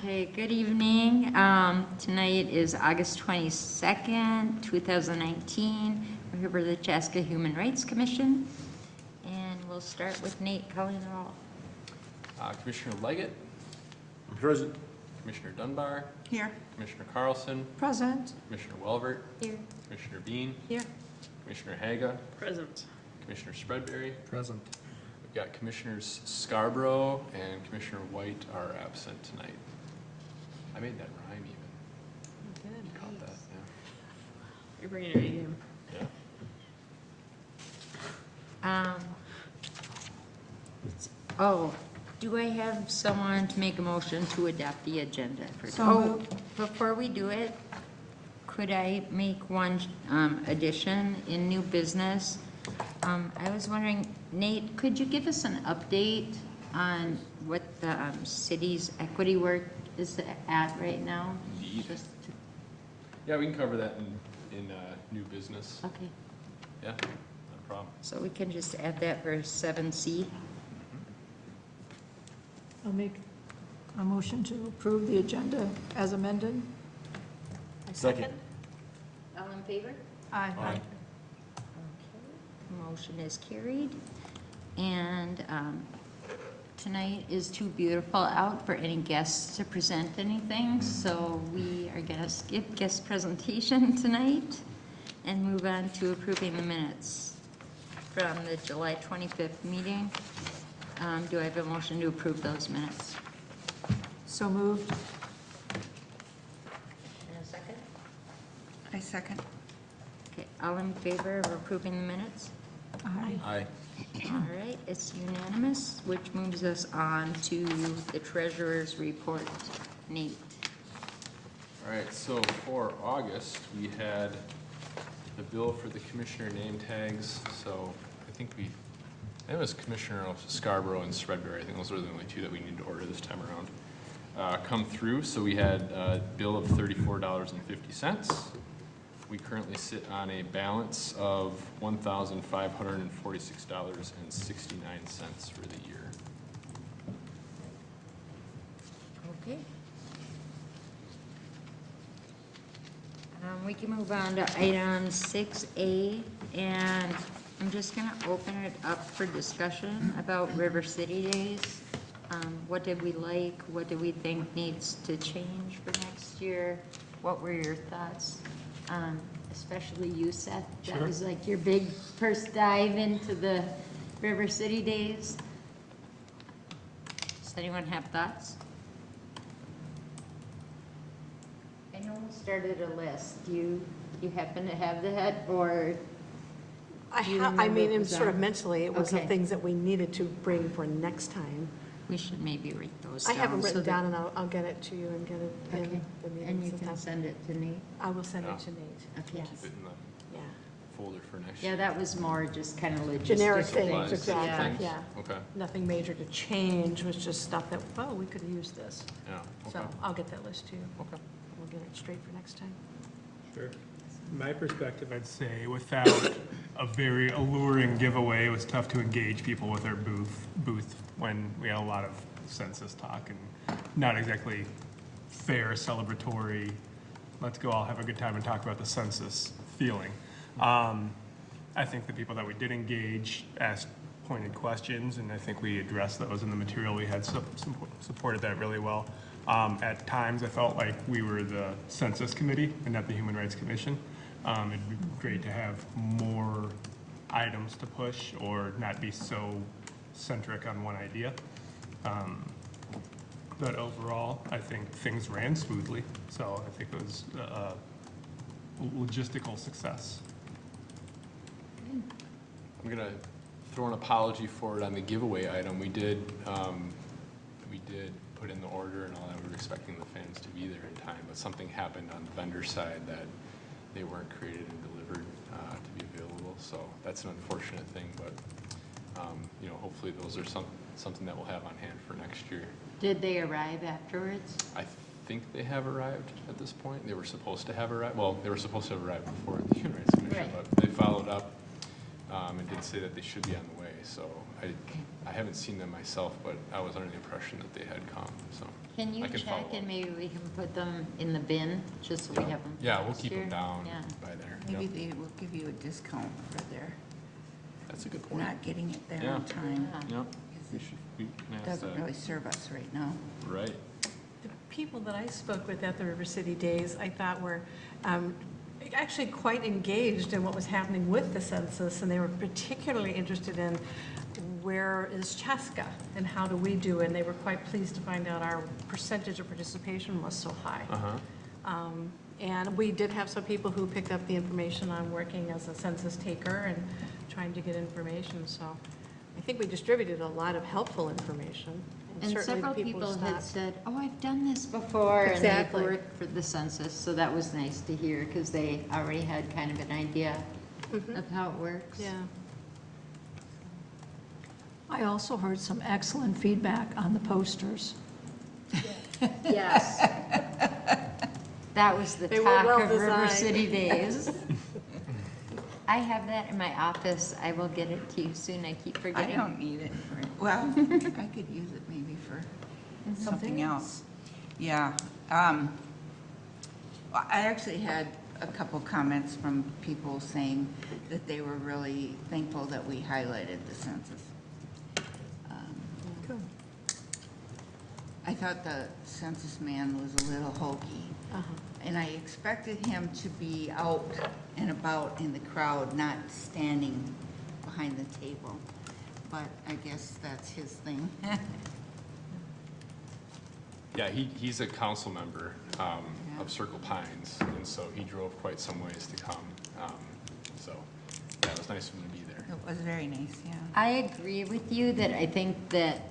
Okay, good evening. Tonight is August 22nd, 2019. We're here for the Chaska Human Rights Commission. And we'll start with Nate calling the roll. Commissioner Leggett. Present. Commissioner Dunbar. Here. Commissioner Carlson. Present. Commissioner Welvert. Here. Commissioner Bean. Here. Commissioner Haga. Present. Commissioner Spreadberry. Present. We've got Commissioners Scarborough and Commissioner White are absent tonight. I made that rhyme even. Good. You caught that, You're bringing it in. yeah. Do I have someone to make a motion to adopt the agenda? So Before we do it, could I make one addition in new business? I was wondering, Nate, could you give us an update on what the city's equity work is at right now? Indeed. Just to- Yeah, we can cover that in new business. Okay, Yeah, not a problem. so we can just add that for 7C. I'll make a motion to approve the agenda as amended. Second. All in favor? Aye. Aye. Okay, motion is carried. And tonight is too beautiful out for any guests to present anything, so we are going to skip guest presentation tonight and move on to approving the minutes from the July 25th meeting. Do I have a motion to approve those minutes? So moved. In a second? I second. Okay, all in favor of approving the minutes? Aye. Aye. All right, it's unanimous, which moves us on to the treasurer's report. Nate. All right, so for August, we had the bill for the commissioner name tags. So I think it was Commissioner Scarborough and Spreadberry. I think those are the only two that we need to order this time around. Come through, so we had a bill of $34.50. We currently sit on a balance of $1,546.69 for the year. Okay. We can move on to item 6A, and I'm just going to open it up for discussion about River City Days. What did we like? What do we think needs to change for next year? What were your thoughts? Especially you, Seth. That was like your big first dive into the River City Days. Does anyone have thoughts? I know we started a list. Do you happen to have that, or? Do you I remember mean, what it was was sort of on? mentally, it was the Okay. things that we needed to bring for next time. We should maybe write those I down. have them so written that- down, and I'll get it to you and get it Okay, in the and you meetings and can stuff. send it to Nate. I will send Yeah. it to Nate. Okay. Yes. Keep it in the Yeah. folder for next Yeah, year. that was more just kind of logistical. Generic Supplies, things, exactly, things. yeah. Okay, Nothing major to change, was just stuff that, oh, we could use this. yeah, okay, So I'll get that list to you. okay. We'll get it straight for next time. Sure. My perspective, I'd say, without a very alluring giveaway, it was tough to engage people with our booth when we had a lot of census talk and not exactly fair, celebratory, let's go all have a good time and talk about the census feeling. I think the people that we did engage asked pointed questions, and I think we addressed those in the material. We had supported that really well. At times, I felt like we were the Census Committee and not the Human Rights Commission. It'd be great to have more items to push or not be so centric on one idea. But overall, I think things ran smoothly, so I think it was a logistical success. I'm gonna throw an apology forward on the giveaway item. We did put in the order and all that. We were expecting the fans to be there in time, but something happened on the vendor side that they weren't created and delivered to be available. So that's an unfortunate thing, but hopefully those are something that we'll have on hand for next year. Did they arrive afterwards? I think they have arrived at this point. They were supposed to have arrived. Well, they were supposed to have arrived before the Human Rights Commission, Right. but they followed up. and did say that they should be on the way. So I haven't seen them myself, but I was under the impression that they had come, so. Can you I can check follow and up. maybe we can put them in the bin, just so we have them? Yeah, we'll next keep them year? down Yeah. by there. Maybe Yep. they will give you a discount for their That's a good point. not getting it there Yeah. on time. Yeah. Yep. Because We it should, we can ask doesn't that. really serve us right now. Right. The people that I spoke with at the River City Days, I thought were actually quite engaged in what was happening with the census, and they were particularly interested in where is Chaska and how do we do, and they were quite pleased to find out our percentage of participation was so high. Uh-huh. And we did have some people who picked up the information on working as a census taker and trying to get information, so I think we distributed a lot of helpful information. And certainly the several people who had stopped- said, oh, I've done this before. Exactly. And they've worked for the census, so that was nice to hear, because they already had kind of an idea of how it works. Yeah. I also heard some excellent feedback on the posters. Yes. That was the They were talk well of River designed. City Days. I have that in my office. I will get it to you soon. I keep I forgetting. don't need it for, well, I could use it maybe for something else. Yeah. Well, I actually had a couple comments from people saying that they were really thankful that we highlighted the census. I thought the census man was a little hokey. And I expected him to be out and about in the crowd, not standing behind the table. But I guess that's his thing. Yeah, he's a council member of Circle Pines, and so he drove quite some ways to come. So, yeah, it was nice of him to be there. It was very nice, yeah. I agree with you that I think that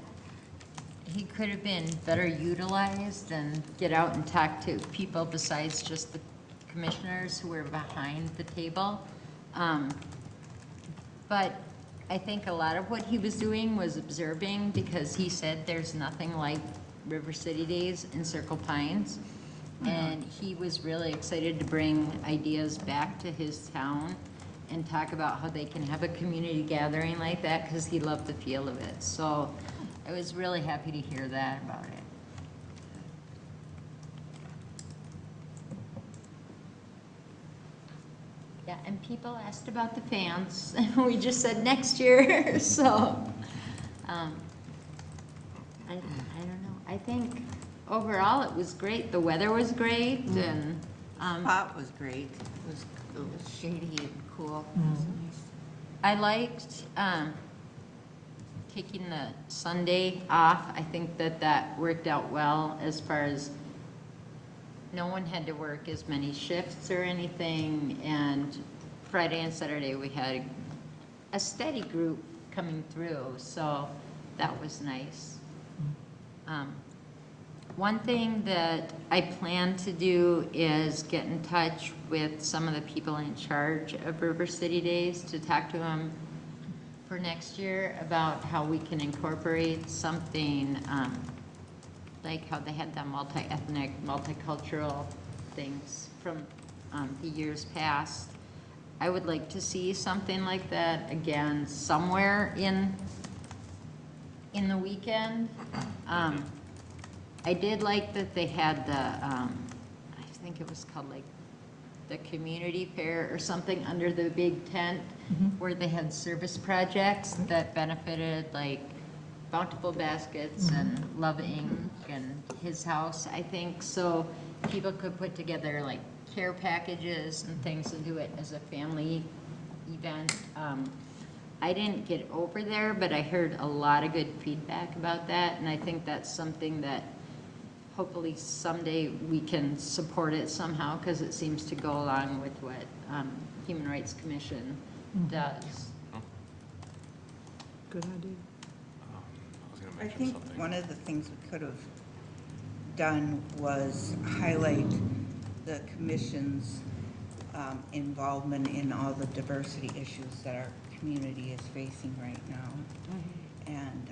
he could have been better utilized and get out and talk to people besides just the commissioners who were behind the table. But I think a lot of what he was doing was observing, because he said there's nothing like River City Days in Circle Pines. And he was really excited to bring ideas back to his town and talk about how they can have a community gathering like that, because he loved the feel of it. So I was really happy to hear that about it. Yeah, and people asked about the fans, and we just said next year, so, I don't know. I think overall it was great. The weather was great, and, Spot was great. It was shady and cool. It was nice. I liked, taking the Sunday off. I think that that worked out well, as far as no one had to work as many shifts or anything, and Friday and Saturday we had a steady group coming through, so that was nice. One thing that I plan to do is get in touch with some of the people in charge of River City Days to talk to them for next year about how we can incorporate something like how they had the multi-ethnic, multicultural things from the years past. I would like to see something like that again somewhere in the weekend. I did like that they had the, I think it was called like the community fair or something under the big tent, where they had service projects that benefited like Bountiful Baskets and Love Inc. and His House, I think. So people could put together like care packages and things and do it as a family event. I didn't get over there, but I heard a lot of good feedback about that, and I think that's something that hopefully someday we can support it somehow, because it seems to go along with what Human Rights Commission does. Good idea. I was gonna I mention think something. one of the things we could have done was highlight the commission's involvement in all the diversity issues that our community is facing right now. And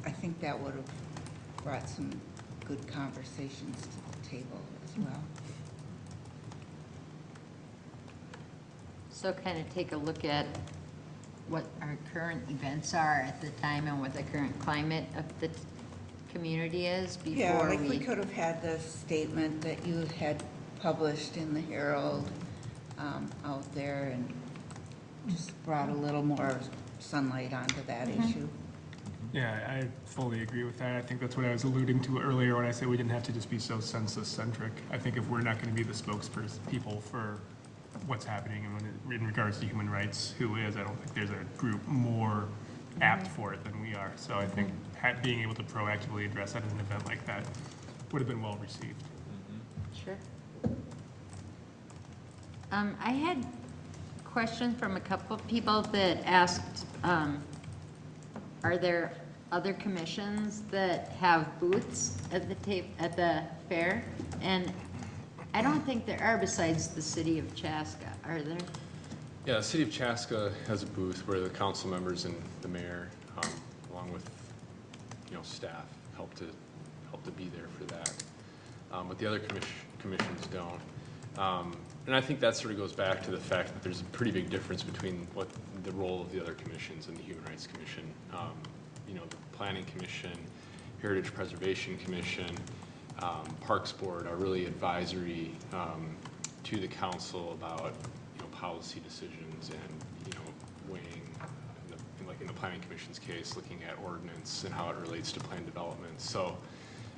I think that would have brought some good conversations to the table as well. also kind of take a look at what our current events are at the time and what the current climate of the community is Yeah, before like we we. could have had the statement that you had published in the Herald out there and just brought a little more sunlight onto that issue. Yeah, I fully agree with that. I think that's what I was alluding to earlier when I said we didn't have to just be so census-centric. I think if we're not going to be the spokespeople for what's happening in regards to human rights, who is, I don't think there's a group more apt for it than we are. So I think being able to proactively address that at an event like that would have been well received. Sure. I had a question from a couple of people that asked, are there other commissions that have booths at the fair? And I don't think there are besides the city of Chaska, are there? Yeah, the city of Chaska has a booth where the council members and the mayor, along with, staff, help to be there for that. But the other commissions don't. And I think that sort of goes back to the fact that there's a pretty big difference between what the role of the other commissions and the Human Rights Commission. The Planning Commission, Heritage Preservation Commission, Parks Board are really advisory to the council about policy decisions and weighing, in the Planning Commission's case, looking at ordinance and how it relates to plan development. So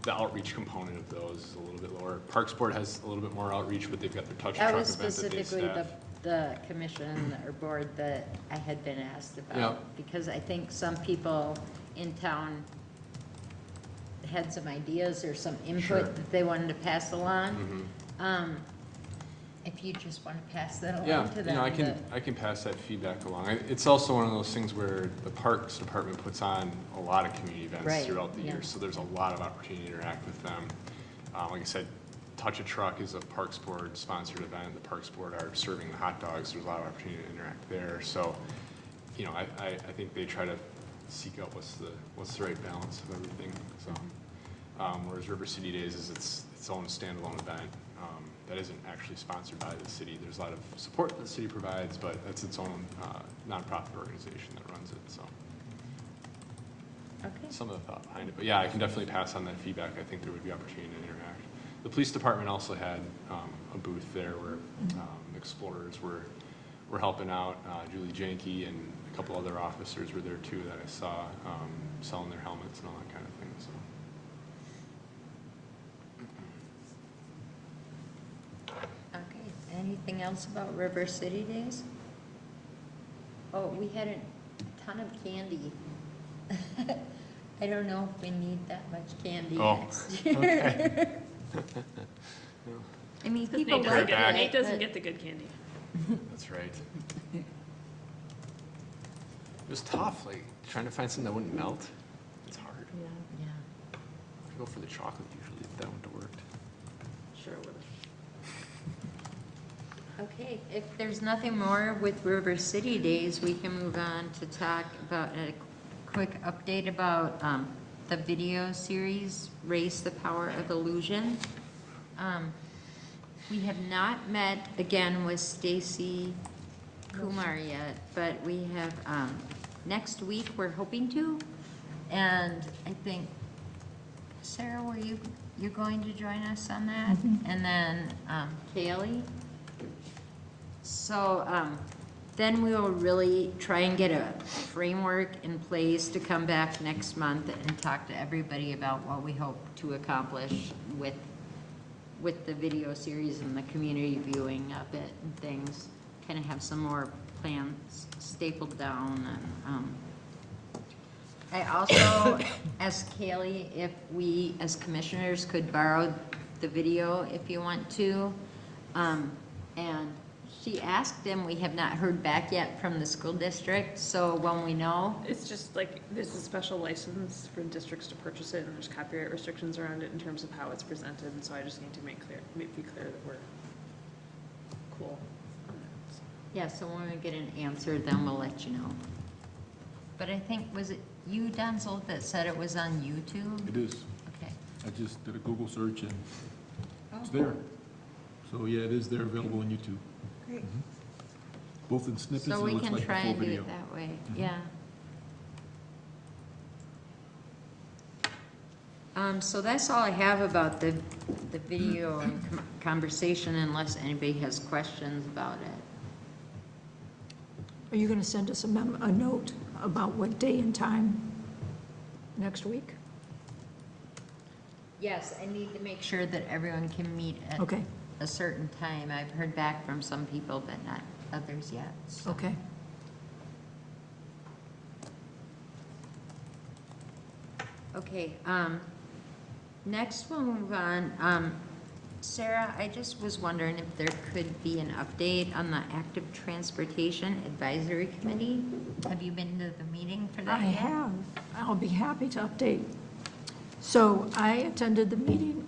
the outreach component of those is a little bit lower. Parks Board has a little bit more outreach, but they've got their touch truck That event was that they specifically staff. the commission or board that I had been asked about. Yeah. Because I think some people in town had some ideas or some input Sure. that they wanted to pass along. If you just want to pass that Yeah, along to them. I can pass that feedback along. It's also one of those things where the Parks Department puts on a lot of community events Right, throughout the yeah. year, so there's a lot of opportunity to interact with them. Like I said, Touch a Truck is a Parks Board sponsored event. The Parks Board are serving the hot dogs. There's a lot of opportunity to interact there. So, I think they try to seek out what's the right balance of everything. So, whereas River City Days is its own standalone event. That isn't actually sponsored by the city. There's a lot of support that the city provides, but that's its own nonprofit organization that runs it, so. Okay. Some of the thought behind it, but yeah, I can definitely pass on that feedback. I think there would be opportunity to interact. The police department also had a booth there where explorers were helping out. Julie Janke and a couple other officers were there too that I saw selling their helmets and all that kind of thing, so. Okay, anything else about River City Days? Oh, we had a ton of candy. I don't know if we need that much candy Oh, next year. okay. I mean, Nate people doesn't like get- it. Nate doesn't but- get the good candy. That's right. It was tough, like trying to find something that wouldn't melt. It's hard. Yeah, I go for the chocolate usually if that wouldn't have worked. Sure would have. okay, if there's nothing more with River City Days, we can move on to talk about a quick update about the video series, Race the Power of Illusion. We have not met again with Stacy Kumar yet, but we have, next week, we're hoping to. And I think, Sarah, were you're going to join us on that? And then Kaylee? So then we will really try and get a framework in place to come back next month and talk to everybody about what we hope to accomplish with the video series and the community viewing of it and things. Kind of have some more plans stapled down. And I also asked Kaylee if we, as commissioners, could borrow the video if you want to. And she asked him, we have not heard back yet from the school district, so when we know, It's just like, there's a special license for districts to purchase it, and there's copyright restrictions around it in terms of how it's presented, and so I just need to be clear that we're cool on that. So. yeah, so when we get an answer, then we'll let you know. But I think, was it you, Denzel, that said it was on YouTube? It is. Okay. I just did a Google search and it's Oh. there. So yeah, it is there, available on YouTube. Great. both in snippets So and we looks can like the try full and do video. it that way, yeah. So that's all I have about the video and conversation, unless anybody has questions about it. Are you going to send us a note about what day and time next week? Yes, I need to make sure that everyone can meet at Okay, a certain time. I've heard back from some people, but not others yet. So. okay. Okay, next we'll move on. Sarah, I just was wondering if there could be an update on the Active Transportation Advisory Committee. Have you been to the meeting for that I yet? have. I'll be happy to update. So I attended the meeting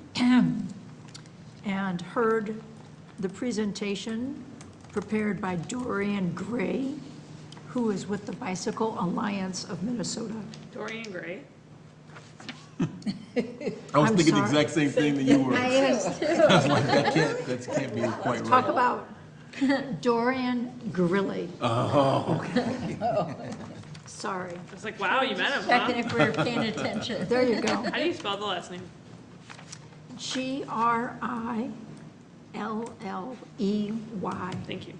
and heard the presentation prepared by Dorian Gray, who is with the Bicycle Alliance of Minnesota. Dorian Gray. I was I'm thinking the sorry. exact same thing that you were. I I was too. was like, that can't be quite right. Talk about Dorian Grilly. Oh, Sorry. I was like, wow, you met him, Checking huh? if we were paying attention. There you go. How do you spell the last name? Grilley. Thank you.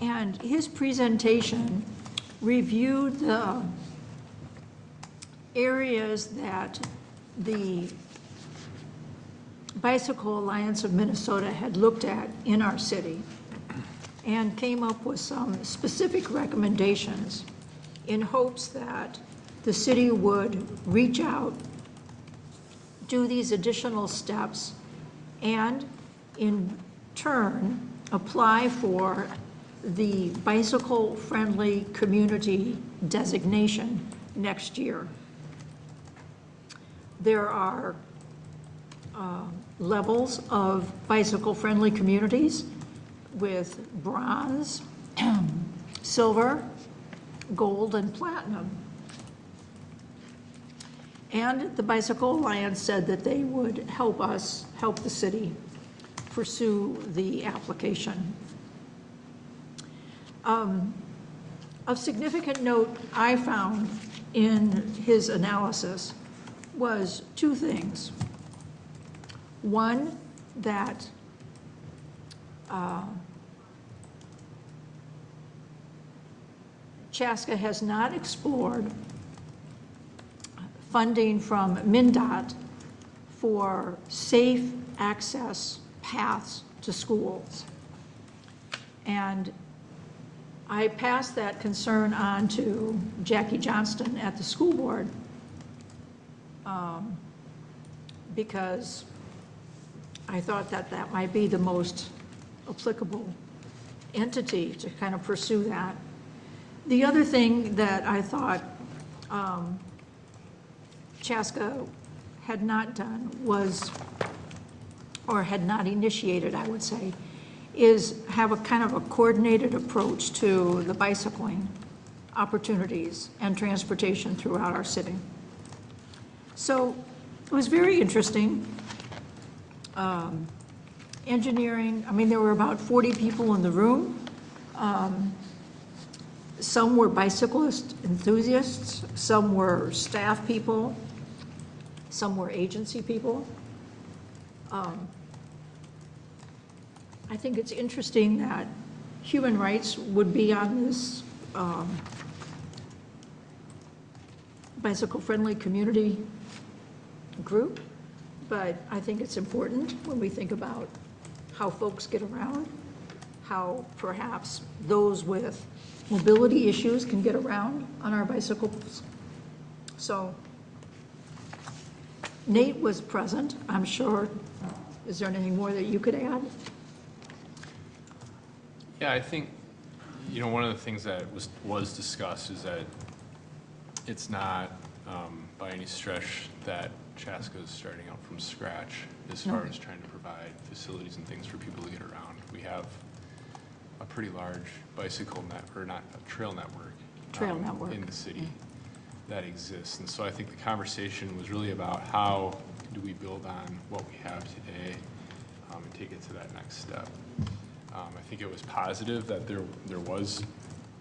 And his presentation reviewed the areas that the Bicycle Alliance of Minnesota had looked at in our city and came up with some specific recommendations in hopes that the city would reach out, do these additional steps, and in turn, apply for the bicycle-friendly community designation next year. There are levels of bicycle-friendly communities with bronze, silver, gold, and platinum. And the Bicycle Alliance said that they would help us, help the city pursue the application. Of significant note I found in his analysis was two things. One, that Chaska has not explored funding from MnDOT for safe access paths to schools. And I passed that concern on to Jackie Johnston at the school board because I thought that that might be the most applicable entity to kind of pursue that. The other thing that I thought Chaska had not done was, or had not initiated, I would say, is have a kind of a coordinated approach to the bicycling opportunities and transportation throughout our city. So it was very interesting. Engineering, I mean, there were about 40 people in the room. Some were bicyclist enthusiasts, some were staff people, some were agency people. I think it's interesting that human rights would be on this bicycle-friendly community group, but I think it's important when we think about how folks get around, how perhaps those with mobility issues can get around on our bicycles. So Nate was present, I'm sure. Is there anything more that you could add? Yeah, I think, you know, one of the things that was discussed is that it's not by any stretch that Chaska is starting out from scratch as far as trying to provide facilities and things for people to get around. We have a pretty large bicycle trail network in the city that exists. And so I think the conversation was really about how do we build on what we have today and take it to that next step. I think it was positive that there was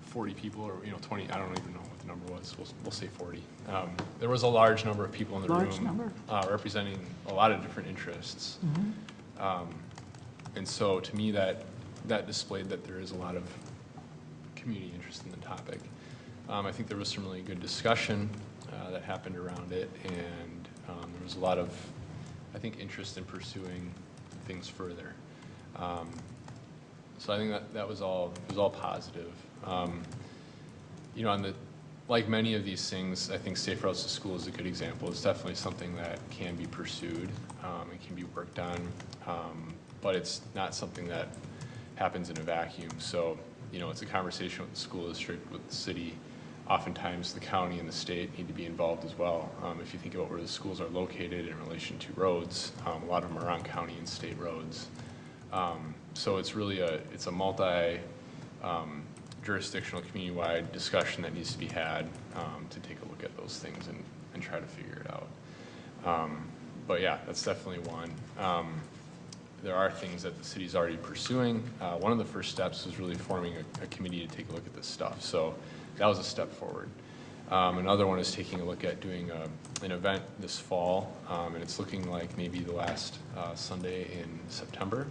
40 people, or 20. I don't even know what the number was. We'll say 40. There was a large number of people in the Large room number. representing a lot of different interests. And so to me, that displayed that there is a lot of community interest in the topic. I think there was some really good discussion that happened around it, and there was a lot of, I think, interest in pursuing things further. So I think that was all positive. Like many of these things, I think Safe Routes to School is a good example. It's definitely something that can be pursued and can be worked on, but it's not something that happens in a vacuum. So, it's a conversation with the school district, with the city. Oftentimes, the county and the state need to be involved as well. If you think about where the schools are located in relation to roads, a lot of them are on county and state roads. So it's really a multi jurisdictional, community-wide discussion that needs to be had to take a look at those things and try to figure it out. But yeah, that's definitely one. There are things that the city's already pursuing. One of the first steps was really forming a committee to take a look at this stuff. So that was a step forward. Another one is taking a look at doing an event this fall, and it's looking like maybe the last Sunday in September,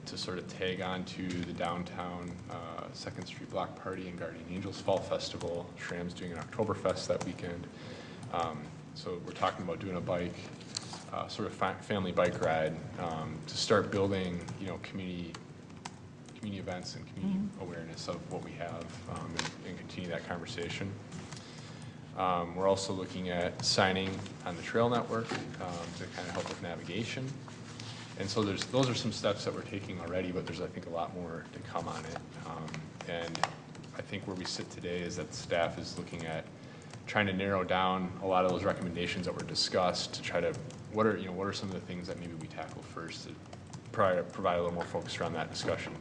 to sort of tag on to the downtown 2nd Street Block Party and Guardian Angels Fall Festival. Shram's doing an Oktoberfest that weekend. So we're talking about doing a bike, sort of family bike ride to start building, community events and community awareness of what we have, and continue that conversation. We're also looking at signing on the trail network to kind of help with navigation. And so those are some steps that we're taking already, but there's, I think, a lot more to come on it. And I think where we sit today is that the staff is looking at trying to narrow down a lot of those recommendations that were discussed to try to, what are some of the things that maybe we tackle first to provide a little more focus around that discussion.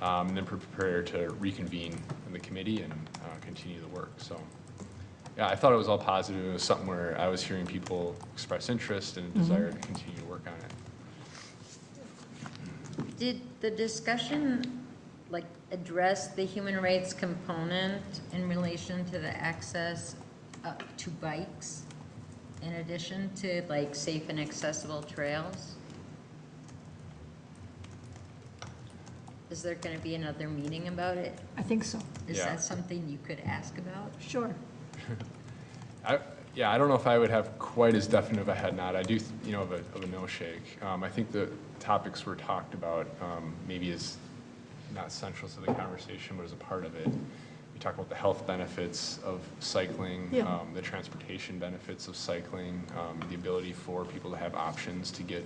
And then prepare to reconvene in the committee and continue the work. So, yeah, I thought it was all positive. It was something where I was hearing people express interest and a desire to continue to work on it. Did the discussion, address the human rights component in relation to the access to bikes, in addition to, safe and accessible trails? Is there going to be another meeting about it? I think so. Is Yeah. that something you could ask about? Sure. I don't know if I would have quite as definite of a head nod. I do, of a no shake. I think the topics were talked about maybe is not central to the conversation, but as a part of it. We talk about the health benefits of cycling, Yeah. the transportation benefits of cycling, the ability for people to have options to get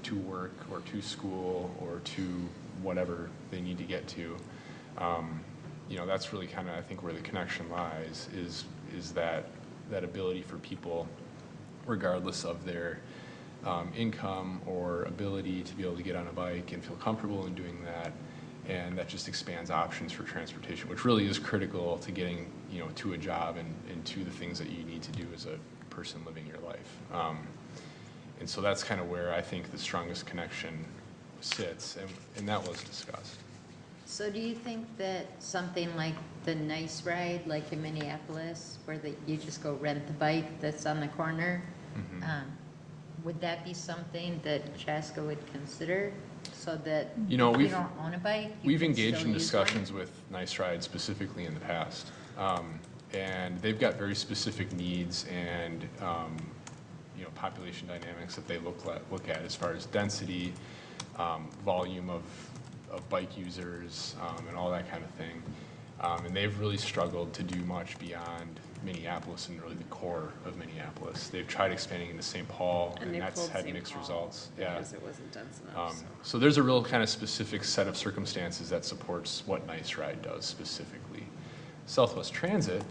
to work or to school or to whatever they need to get to. That's really kind of, I think, where the connection lies, is that ability for people, regardless of their income or ability, to be able to get on a bike and feel comfortable in doing that. And that just expands options for transportation, which really is critical to getting, to a job and to the things that you need to do as a person living your life. And so that's kind of where I think the strongest connection sits, and that was discussed. So do you think that something like the Nice Ride, like in Minneapolis, where you just go rent the bike that's on the corner, would that be something that Chaska would consider, so that if you don't own a bike, you We've can engaged still in use discussions with Nice Ride specifically in the past. And they've got very specific needs and, population dynamics that they look at as far as density, volume of bike users, and all that kind of thing. And they've really struggled to do much beyond Minneapolis and really the core of Minneapolis. They've tried expanding into St. Paul, and they that's pulled had St. mixed Paul results. Yeah. Because it wasn't dense enough, So there's a real kind of specific set of circumstances that supports what Nice Ride does specifically. Southwest Transit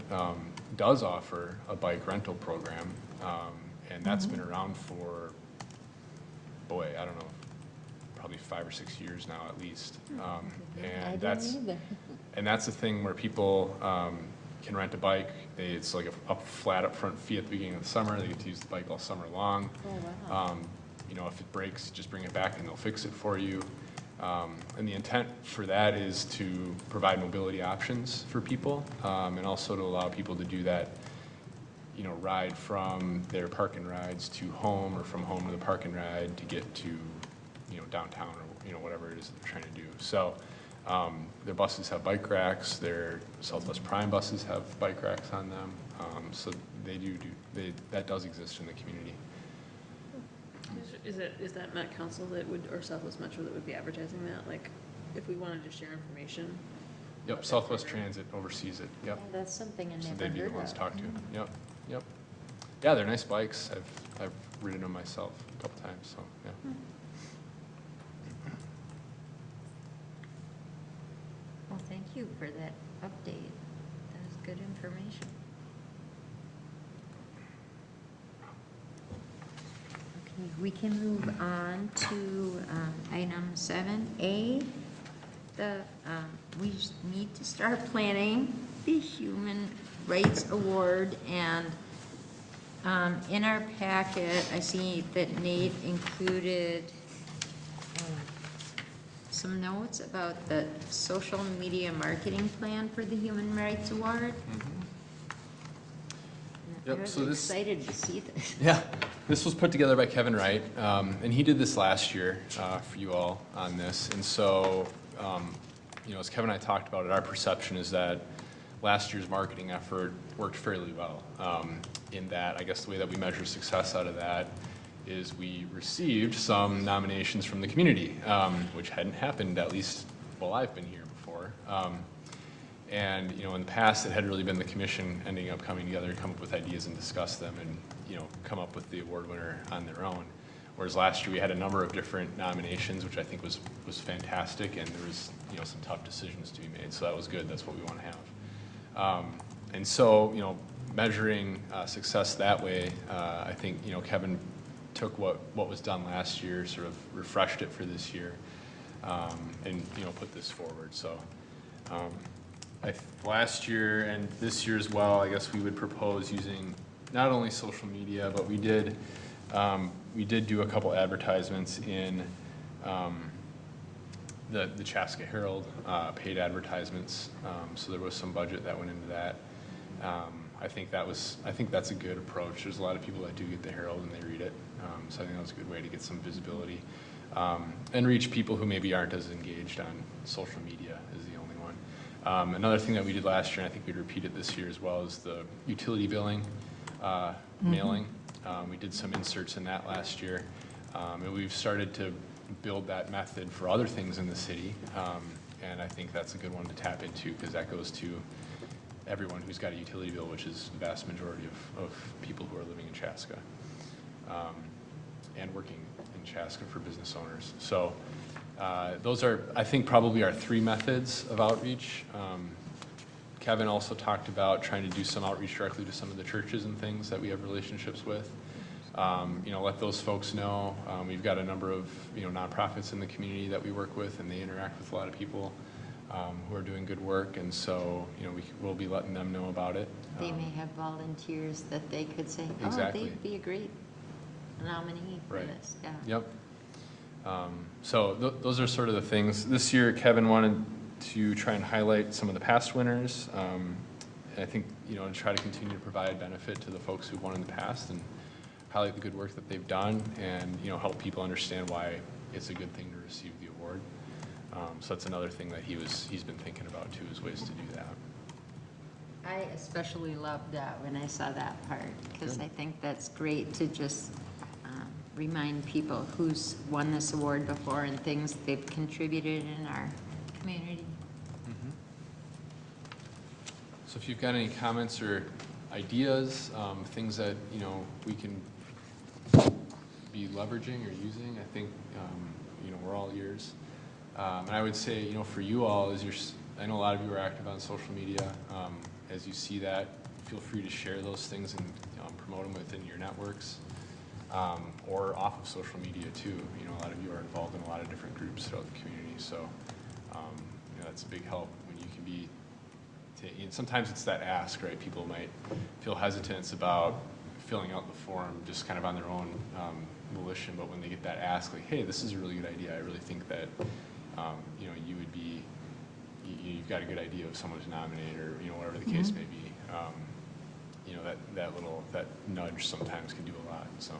does offer a bike rental program, and that's been around for, I don't know, probably 5 or 6 years now at least. I don't either. And that's the thing where people can rent a bike. It's like a flat upfront fee at the beginning of the summer. They get to use the bike all summer long. Oh, wow. you know, if it breaks, just bring it back and they'll fix it for you. And the intent for that is to provide mobility options for people, and also to allow people to do that, you know, ride from their park and rides to home, or from home to the park and ride to get to, you know, downtown, or, you know, whatever it is that they're trying to do. So their buses have bike racks, their Southwest Prime buses have bike racks on them. So that does exist in the community. Is that Met Council that would, or Southwest Metro that would be advertising that? Like, if we wanted to share information? Yep, Southwest Transit oversees it, yep. Yeah, that's something I So never they'd be the heard ones to of. talk to, yep, yep. Yeah, they're nice bikes, I've ridden them myself a couple times, so, yeah. Well, thank you for that update. That was good information. Okay, we can move on to item 7A. We need to start planning the Human Rights Award, and in our packet, I see that Nate included some notes about the social media marketing plan for the Human Rights Award. Yep, I was so this- excited to see this. Yeah, this was put together by Kevin Wright, and he did this last year for you all on this. And so, you know, as Kevin and I talked about it, our perception is that last year's marketing effort worked fairly well. In that, I guess the way that we measure success out of that is we received some nominations from the community, which hadn't happened, at least while I've been here before. And, you know, in the past, it had really been the commission ending up coming together to come up with ideas and discuss them and, you know, come up with the award winner on their own. Whereas last year, we had a number of different nominations, which I think was fantastic, and there was, you know, some tough decisions to be made. So that was good. That's what we want to have. And so, you know, measuring success that way, I think, you know, Kevin took what was done last year, sort of refreshed it for this year, and, you know, put this forward. So last year and this year as well, I guess we would propose using not only social media, but we did do a couple advertisements in the Chaska Herald, paid advertisements. So there was some budget that went into that. I think that's a good approach. There's a lot of people that do get the Herald and they read it. So I think that was a good way to get some visibility and reach people who maybe aren't as engaged on social media as the only one. Another thing that we did last year, and I think we'd repeat it this year as well, is the utility billing mailing. We did some inserts in that last year. And we've started to build that method for other things in the city. And I think that's a good one to tap into, because that goes to everyone who's got a utility bill, which is the vast majority of people who are living in Chaska and working in Chaska for business owners. So those are, I think, probably our three methods of outreach. Kevin also talked about trying to do some outreach directly to some of the churches and things that we have relationships with. You know, let those folks know. We've got a number of, you know, nonprofits in the community that we work with, and they interact with a lot of people who are doing good work, and so, you know, we'll be letting them know about it. They may have volunteers that they could say, oh, Exactly. they'd be a great nominee for Right. this, yeah. Yep. So those are sort of the things. This year, Kevin wanted to try and highlight some of the past winners. And I think, you know, to try to continue to provide benefit to the folks who won in the past and highlight the good work that they've done, and, you know, help people understand why it's a good thing to receive the award. So that's another thing that he's been thinking about too, is ways to do that. I especially loved that when I saw that part, because I think that's great to just remind people who's won this award before and things they've contributed in our community. So if you've got any comments or ideas, things that, you know, we can be leveraging or using, I think, you know, we're all ears. And I would say, you know, for you all, I know a lot of you are active on social media. As you see that, feel free to share those things and promote them within your networks, or off of social media too. You know, a lot of you are involved in a lot of different groups throughout the community, so you know, that's a big help when you can be. Sometimes it's that ask, right? People might feel hesitant about filling out the form just kind of on their own volition, but when they get that ask, like, hey, this is a really good idea, I really think that, you know, you would be, you've got a good idea of someone to nominate, or, you know, whatever the case may be. You know, that nudge sometimes can do a lot, so.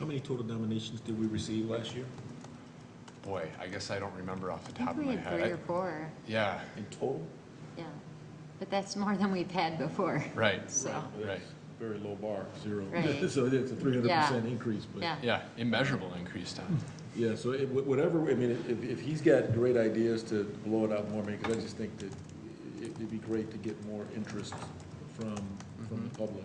How many total nominations did we receive last year? Boy, I guess I don't remember off the I top think of we my had head. 3 or 4, Yeah, In total? yeah. But that's more than we've had before, right, so, right. Very low bar, 0. Right. So it's a 300% Yeah. increase, but. yeah. Yeah, immeasurable increase, Tom. Yeah, so whatever, I mean, if he's got great ideas to blow it out more, because I just think that it'd be great to get more interest from the public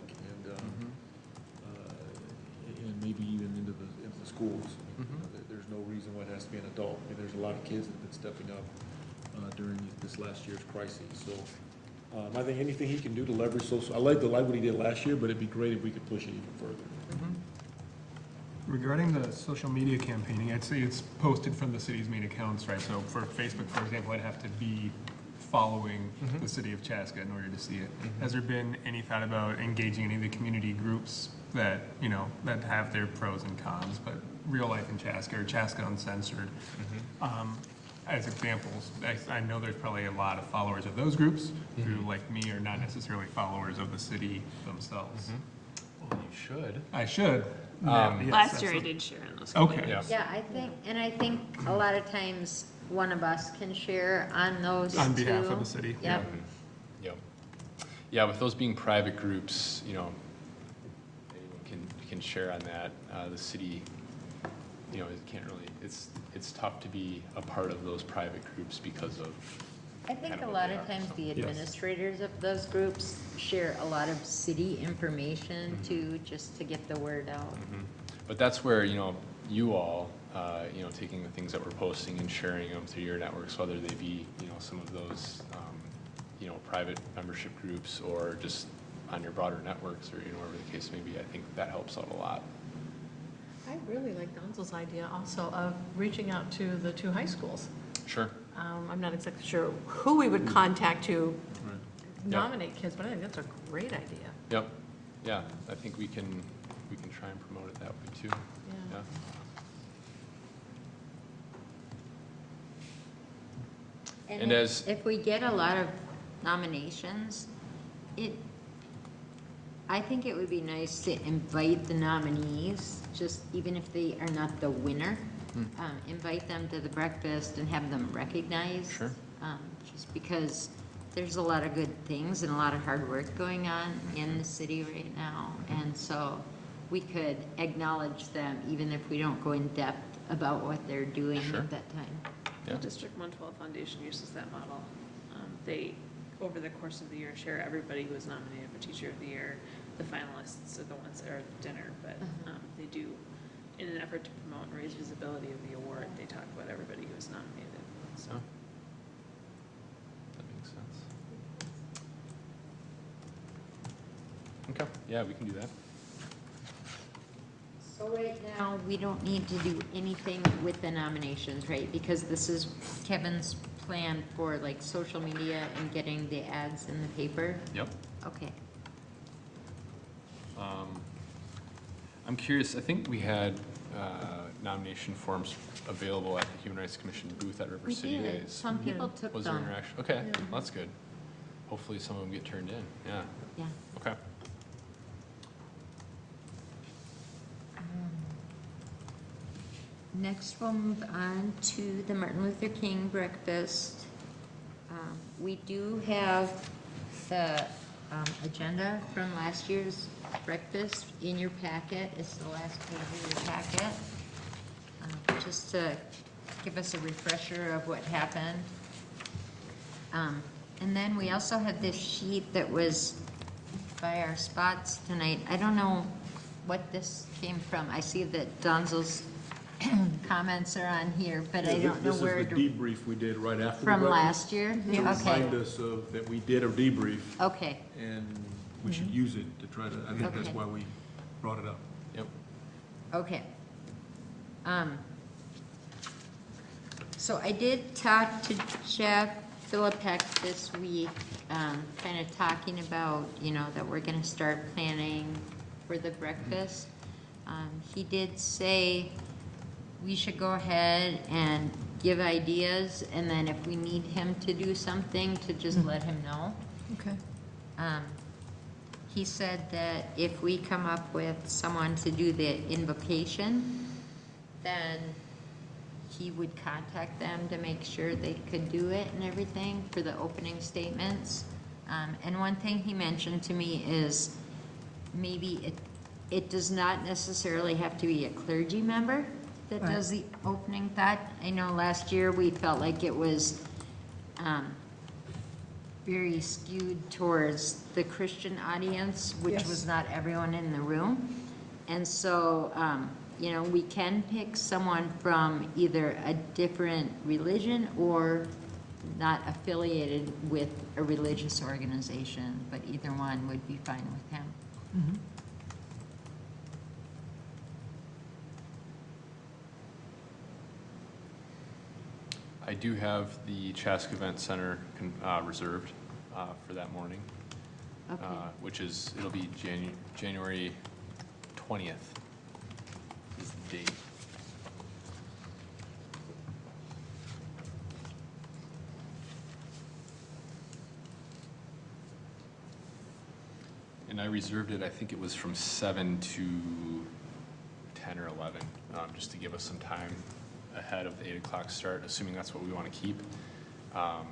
and maybe even into the schools. There's no reason why it has to be an adult. I mean, there's a lot of kids that have been stepping up during this last year's crisis, so. I think anything he can do to leverage social, I like what he did last year, but it'd be great if we could push it even further. Regarding the social media campaigning, I'd say it's posted from the city's main accounts, right? So for Facebook, for example, I'd have to be following the city of Chaska in order to see it. Has there been any thought about engaging any of the community groups that, you know, that have their pros and cons, but Real Life in Chaska or Chaska Uncensored? As examples, I know there's probably a lot of followers of those groups who, like me, are not necessarily followers of the city themselves. Well, you should. I should. Yes, Last year I that's did share in those. Okay. Yeah. Yeah, I think a lot of times one of us can share on those On behalf too. of the city. Yep. Yep. Yeah, with those being private groups, you know, anyone can share on that. The city, you know, it can't really, it's tough to be a part of those private groups because of. I think kind a of lot what of they are, times so. the administrators of those groups share a lot of city information too, just to get the word out. But that's where, you know, you all, you know, taking the things that we're posting and sharing them through your networks, whether they be, you know, some of those, you know, private membership groups or just on your broader networks or, you know, whatever the case may be, I think that helps out a lot. I really like Donzel's idea also of reaching out to the 2 high schools. Sure. I'm not exactly sure who we would contact to Yeah. nominate kids, but I think that's a great idea. Yep. Yeah, I think we can try and promote it that way too. Yeah. And as- if we get a lot of nominations, I think it would be nice to invite the nominees, just even if they are not the winner, invite them to the breakfast and have them recognized. Sure. Just because there's a lot of good things and a lot of hard work going on in the city right now. And so we could acknowledge them even if we don't go in depth about what they're doing Sure. at that time. Yeah. The District 112 Foundation uses that model. They, over the course of the year, share everybody who was nominated for Teacher of the Year. The finalists are the ones that are at dinner, but they do, in an effort to promote and raise visibility of the award, they talk about everybody who was nominated. So. So, that makes sense. Okay, yeah, we can do that. So right now, we don't need to do anything with the nominations, right? Because this is Kevin's plan for like social media and getting the ads in the paper? Yep. Okay. I'm curious, I think we had nomination forms available at the Human Rights Commission booth at River We City did. Days. Some people took Was there them. interaction? Okay, well, that's good. Hopefully some of them get turned in, yeah, Yeah. okay. Next, we'll move on to the Martin Luther King breakfast. We do have the agenda from last year's breakfast in your packet. It's the last page of your packet. Just to give us a refresher of what happened. And then we also had this sheet that was by our spots tonight. I don't know what this came from. I see that Donzel's comments are on here, but I don't know where This is the to, debrief we did right after the from breakfast. last year? To Okay, remind us of, that we did a debrief, okay, and we should use it to try to, I think that's Okay. why we brought it up. Yep. okay. So I did talk to Jeff Philippek this week, kind of talking about, you know, that we're gonna start planning for the breakfast. He did say we should go ahead and give ideas, and then if we need him to do something, to just let him know. Okay. He said that if we come up with someone to do the invocation, then he would contact them to make sure they could do it and everything for the opening statements. And one thing he mentioned to me is maybe it does not necessarily have to be a clergy member that does the opening thought. I know last year we felt like it was very skewed towards the Christian audience, which Yes. was not everyone in the room. And so, you know, we can pick someone from either a different religion or not affiliated with a religious organization, but either one would be fine with him. I do have the Chaska Event Center reserved for that morning, Okay. which is, it'll be January 20th is the date. And I reserved it, I think it was from 7 to 10 or 11, just to give us some time ahead of the 8 o'clock start, assuming that's what we want to keep. And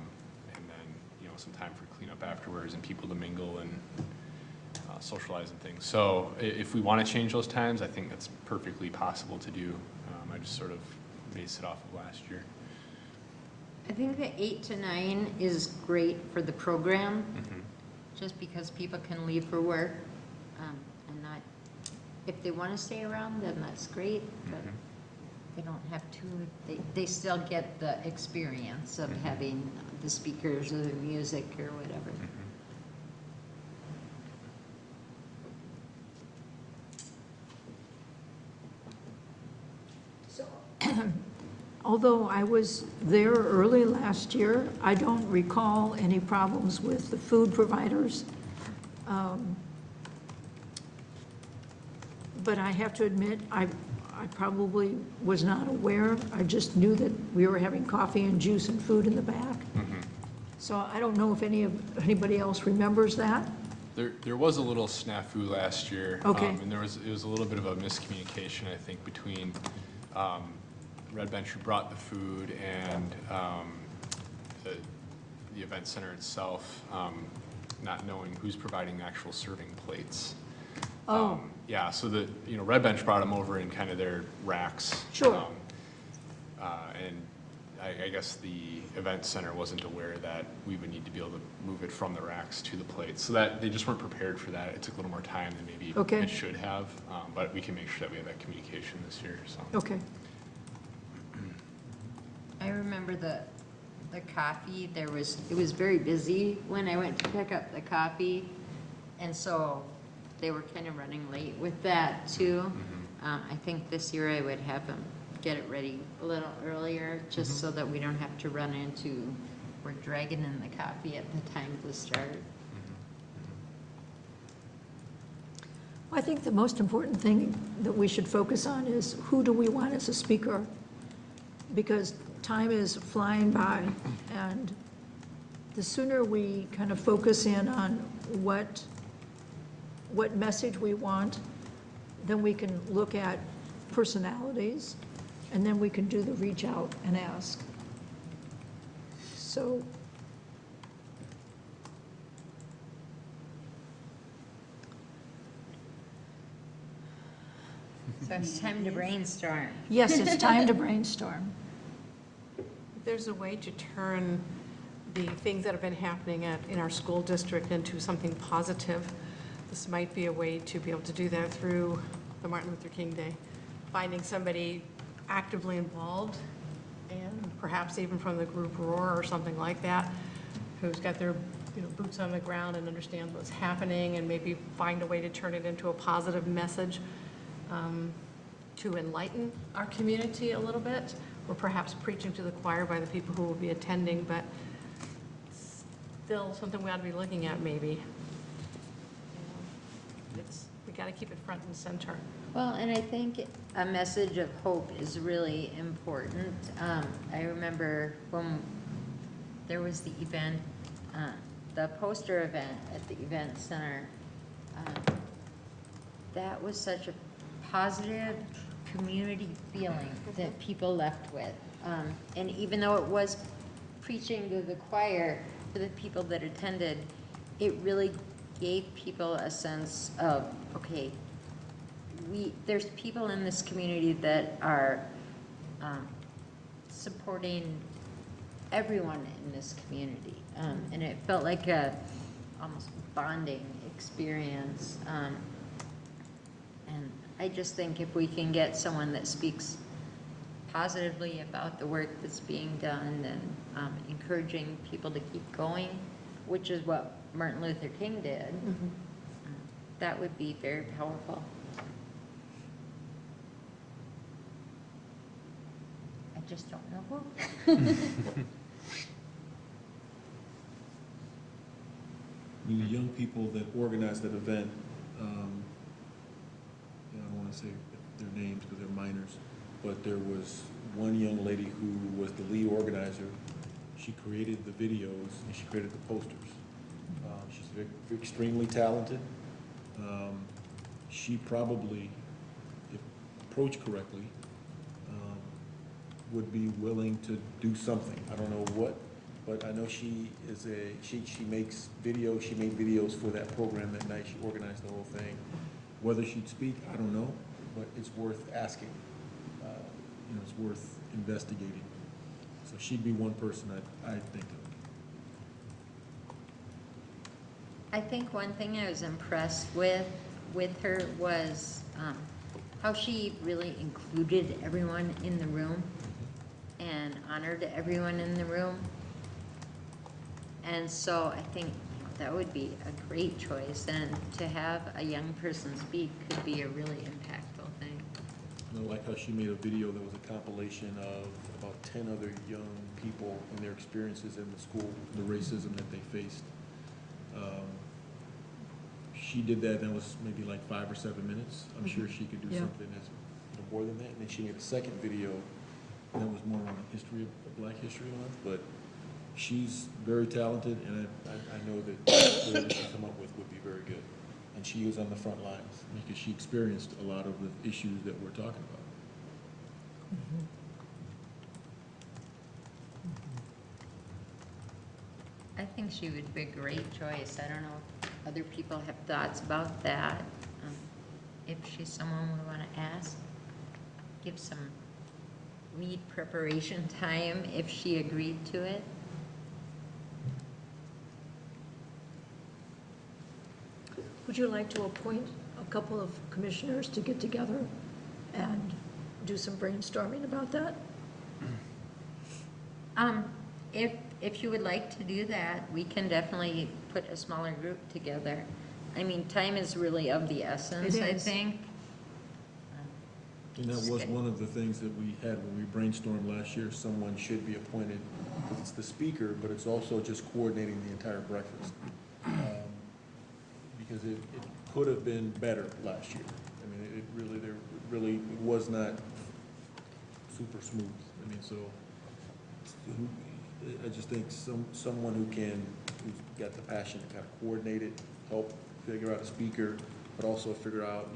then, you know, some time for cleanup afterwards and people to mingle and socialize and things. So if we want to change those times, I think that's perfectly possible to do. I just sort of based it off of last year. I think the 8 to 9 is great for the program, just because people can leave for work and not, if they want to stay around, then that's great, but they don't have to, they still get the experience of having the speakers or the music or whatever. So, although I was there early last year, I don't recall any problems with the food providers. But I have to admit, I probably was not aware. I just knew that we were having coffee and juice and food in the back. So I don't know if anybody else remembers that. There was a little snafu last year. Okay. And it was a little bit of a miscommunication, I think, between Red Bench, who brought the food, and the event center itself, not knowing who's providing the actual serving plates. Oh. Yeah, so Red Bench brought them over in kind of their racks. Sure. And I guess the event center wasn't aware that we would need to be able to move it from the racks to the plates. So that, they just weren't prepared for that. It took a little more time than maybe Okay. it should have. But we can make sure that we have that communication this year, so. Okay. I remember the coffee, it was very busy when I went to pick up the coffee, and so they were kind of running late with that too. I think this year I would have them get it ready a little earlier, just so that we don't have to run into, we're dragging in the coffee at the time to start. I think the most important thing that we should focus on is who do we want as a speaker? Because time is flying by, and the sooner we kind of focus in on what message we want, then we can look at personalities, and then we can do the reach out and ask. So So it's time to brainstorm. yes, it's time to brainstorm. If there's a way to turn the things that have been happening in our school district into something positive, this might be a way to be able to do that through the Martin Luther King Day. Finding somebody actively involved, and perhaps even from the group Roar or something like that, who's got their boots on the ground and understands what's happening, and maybe find a way to turn it into a positive message to enlighten our community a little bit, or perhaps preaching to the choir by the people who will be attending, but still something we ought to be looking at maybe. We got to keep it front and center. Well, and I think a message of hope is really important. I remember when there was the event, the poster event at the event center. That was such a positive community feeling that people left with. And even though it was preaching to the choir for the people that attended, it really gave people a sense of, okay, there's people in this community that are supporting everyone in this community. And it felt like a almost bonding experience. And I just think if we can get someone that speaks positively about the work that's being done and encouraging people to keep going, which is what Martin Luther King did, that would be very powerful. I just don't know who. The young people that organized that event, I don't want to say their names because they're minors, but there was one young lady who was the lead organizer. She created the videos and she created the posters. She's extremely talented. She probably, if approached correctly, would be willing to do something. I don't know what, but I know she makes videos. She made videos for that program that night. She organized the whole thing. Whether she'd speak, I don't know, but it's worth asking. It's worth investigating. So she'd be one person I'd think of. I think one thing I was impressed with her was how she really included everyone in the room and honored everyone in the room. And so I think that would be a great choice, and to have a young person speak could be a really impactful thing. I like how she made a video that was a compilation of about 10 other young people and their experiences in the school, the racism that they faced. She did that, and that was maybe like 5 or 7 minutes. I'm sure she could do something that's more than that. And then she made a second video that was more on the history of Black History Month, but she's very talented, and I know that whatever she come up with would be very good. And she was on the front lines because she experienced a lot of the issues that we're talking about. I think she would be a great choice. I don't know if other people have thoughts about that. If she's someone we want to ask, give some lead preparation time if she agreed to it. Would you like to appoint a couple of commissioners to get together and do some brainstorming about that? If you would like to do that, we can definitely put a smaller group together. I mean, time is really of the essence, It I is. think. And that was one of the things that we had when we brainstormed last year. Someone should be appointed, because it's the speaker, but it's also just coordinating the entire breakfast. Because it could have been better last year. I mean, there really was not super smooth. I mean, so I just think someone who's got the passion to kind of coordinate it, help figure out a speaker, but also figure out,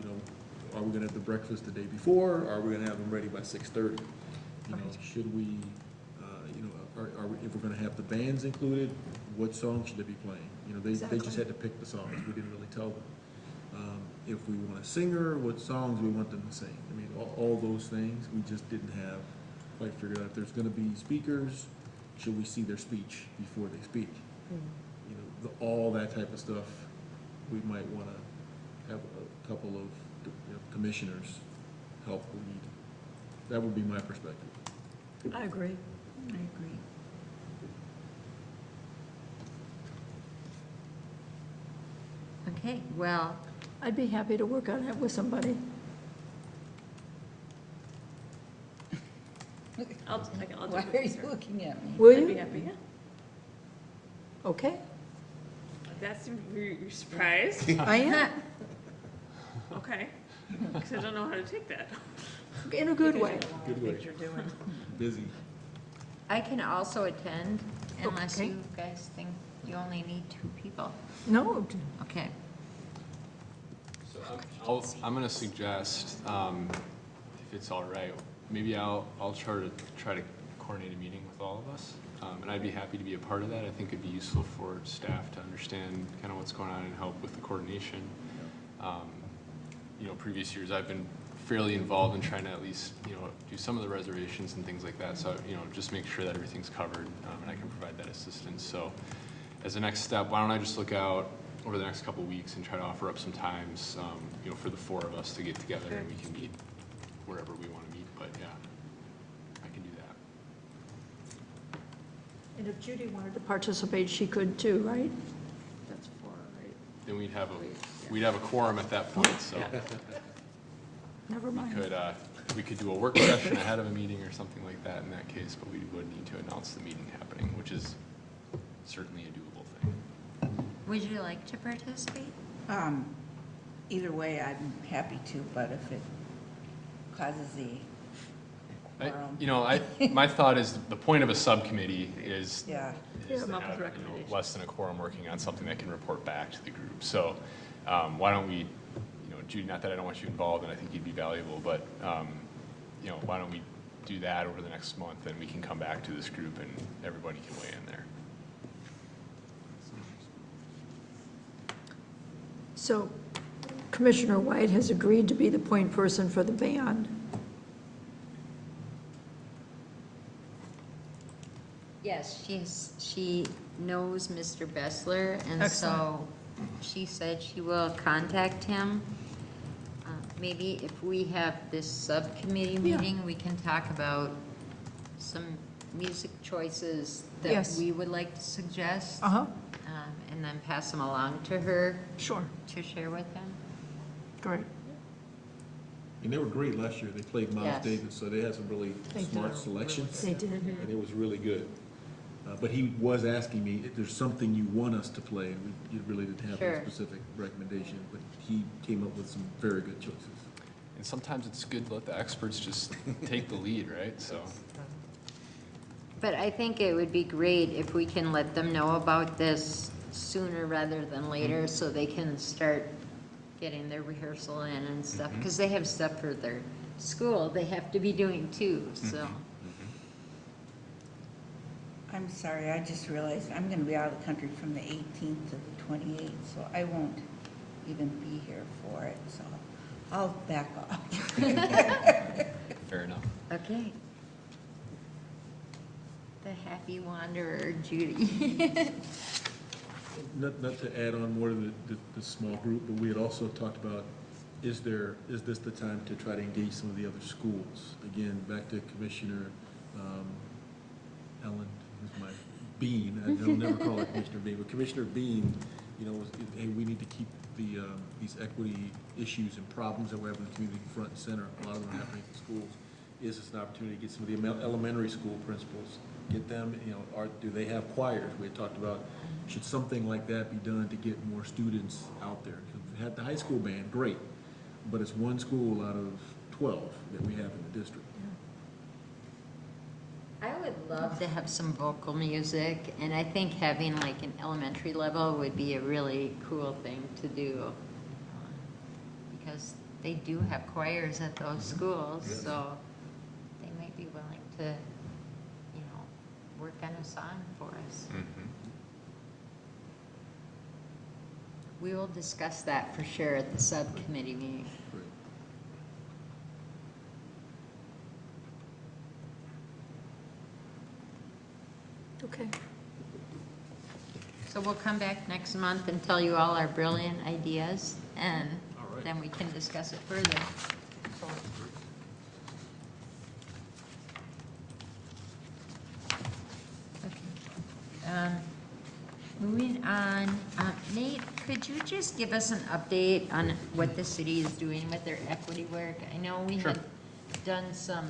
are we gonna have the breakfast the day before? Or are we gonna have them ready by 6:30? Should we, if we're gonna have the bands included, what songs should they be playing? They just had to pick the songs. We didn't really tell them. If we want a singer, what songs we want them to sing. I mean, all those things, we just didn't have quite figured out. If there's gonna be speakers, should we see their speech before they speak? All that type of stuff, we might want to have a couple of commissioners help lead. That would be my perspective. I agree. I agree. Okay, well, I'd be happy to work on it with somebody. I'll do Why it. are you looking at me? Will I'd be you? happy, yeah. Okay, That's, you're surprised? I am. Okay. Because I don't know how to take that. In a good way. Good way. Things you're doing. Busy. I can also attend unless Okay. you guys think you only need 2 people. No, Okay. So I'm gonna suggest, if it's all right, maybe I'll try to coordinate a meeting with all of us. And I'd be happy to be a part of that. I think it'd be useful for staff to understand kind of what's going on and help with the coordination. You know, previous years I've been fairly involved in trying to at least, you know, do some of the reservations and things like that. So, you know, just make sure that everything's covered, and I can provide that assistance. So as a next step, why don't I just look out over the next couple of weeks and try to offer up some times, you know, for the 4 of us to get together and we can meet wherever we want to meet. But yeah, I can do that. and if Judy wanted to participate, she could too, right? That's 4, right? Then we'd have a quorum at that point, so Never we mind. could do a work session ahead of a meeting or something like that in that case, but we would need to announce the meeting happening, which is certainly a doable thing. Would you like to participate? Either way, I'm happy to, but if it causes quorum. You know, my thought is the point of a subcommittee is Yeah, is to Come up with have, you know, recommendations. less than a quorum working on something that can report back to the group. So why don't we, you know, Judy, not that I don't want you involved and I think you'd be valuable, but, you know, why don't we do that over the next month and we can come back to this group and everybody can weigh in there. So Commissioner White has agreed to be the point person for the band. Yes, she knows Mr. Bessler, and so she said she will contact him. Maybe if we have this subcommittee Yeah. meeting, we can talk about some music choices that Yes. we would like to suggest. Uh-huh, And then pass them along to her sure, to share with him. great. And they were great last year. They played Miles Yes. Davis, so they had some really They smart did. selections. They did. And it was really good. But he was asking me, if there's something you want us to play, and we really didn't have Sure. a specific recommendation, but he came up with some very good choices. And sometimes it's good to let the experts just take the lead, right? So, But I think it would be great if we can let them know about this sooner rather than later, so they can start getting their rehearsal in and stuff, because they have stuff for their school they have to be doing too, so. I'm sorry, I just realized I'm gonna be out of the country from the 18th to the 28th, so I won't even be here for it, so I'll back off. fair enough. Okay. The happy wanderer, Judy. Not to add on more to the small group, but we had also talked about, is this the time to try to engage some of the other schools? Again, back to Commissioner Ellen, who's my Bean, I'll never call her Commissioner Bean, but Commissioner Bean, you know, hey, we need to keep these equity issues and problems that we're having in the community front and center. A lot of them are happening in schools. Is this an opportunity to get some of the elementary school principals, get them, you know, do they have choirs? We had talked about, should something like that be done to get more students out there? If we had the high school band, great, but it's one school out of 12 that we have in the district. I would love to have some vocal music, and I think having like an elementary level would be a really cool thing to do. Because they do have choirs at those schools, Yes. so they might be willing to, you know, work on a song for us. We will discuss that for sure at the subcommittee meeting. Great. Okay. So we'll come back next month and tell you all our brilliant ideas, and All right. then we can discuss it further. Okay. Moving on, Nate, could you just give us an update on what the city is doing with their equity work? I know we Sure. had done some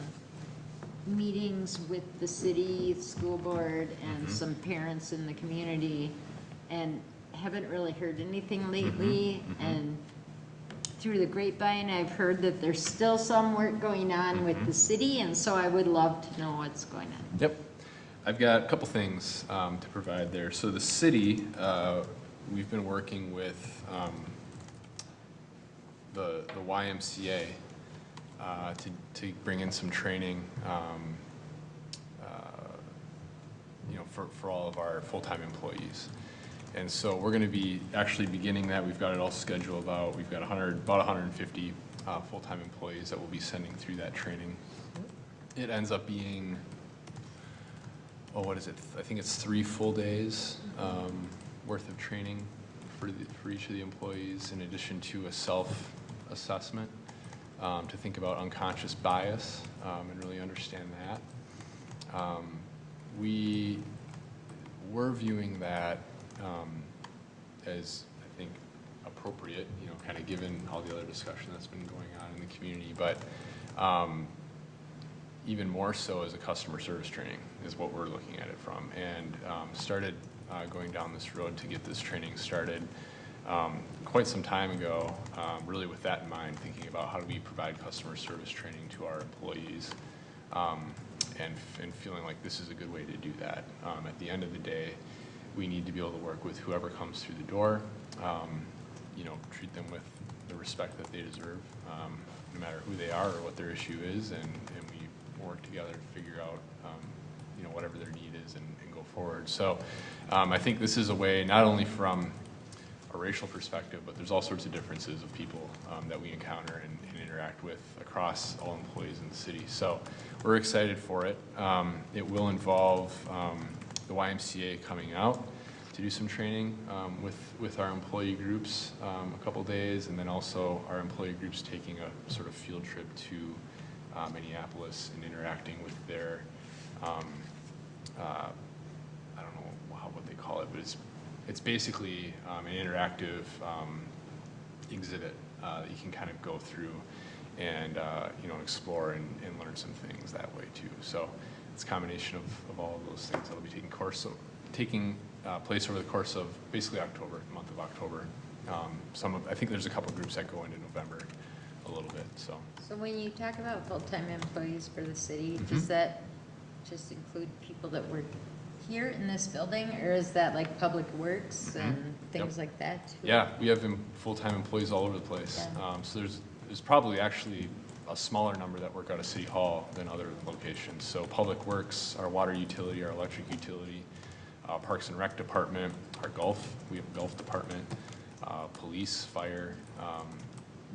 meetings with the city, school board, and some parents in the community, and haven't really heard anything lately. And through the grapevine, I've heard that there's still some work going on with the city, and so I would love to know what's going on. Yep. I've got a couple things to provide there. So the city, we've been working with the YMCA to bring in some training, for all of our full-time employees. And so we're going to be actually beginning that. We've got it all scheduled out. We've got about 150 full-time employees that we'll be sending through that training. It ends up being, what is it? I think it's 3 full days worth of training for each of the employees, in addition to a self-assessment to think about unconscious bias and really understand that. We're viewing that as, I think, appropriate, kind of given all the other discussion that's been going on in the community, but even more so as a customer service training is what we're looking at it from, and started going down this road to get this training started quite some time ago, really with that in mind, thinking about how do we provide customer service training to our employees, and feeling like this is a good way to do that. At the end of the day, we need to be able to work with whoever comes through the door, treat them with the respect that they deserve, no matter who they are or what their issue is, and we work together to figure out, whatever their need is and go forward. So I think this is a way, not only from a racial perspective, but there's all sorts of differences of people that we encounter and interact with across all employees in the city. So we're excited for it. It will involve the YMCA coming out to do some training with our employee groups a couple days, and then also our employee groups taking a sort of field trip to Minneapolis and interacting with their, I don't know what they call it, but it's basically an interactive exhibit that you can kind of go through and explore and learn some things that way too. So it's a combination of all of those things that'll be taking place over the course of basically October, the month of October. I think there's a couple groups that go into November a little bit. So when you talk about full-time employees for the city, does that just include people that work here in this building, or is that like public works and things like that too? Yeah, we have full-time employees all over the place. Yeah. So there's probably actually a smaller number that work out of City Hall than other locations. So Public Works, our water utility, our electric utility, Parks and Rec department, we have a golf department, police, fire.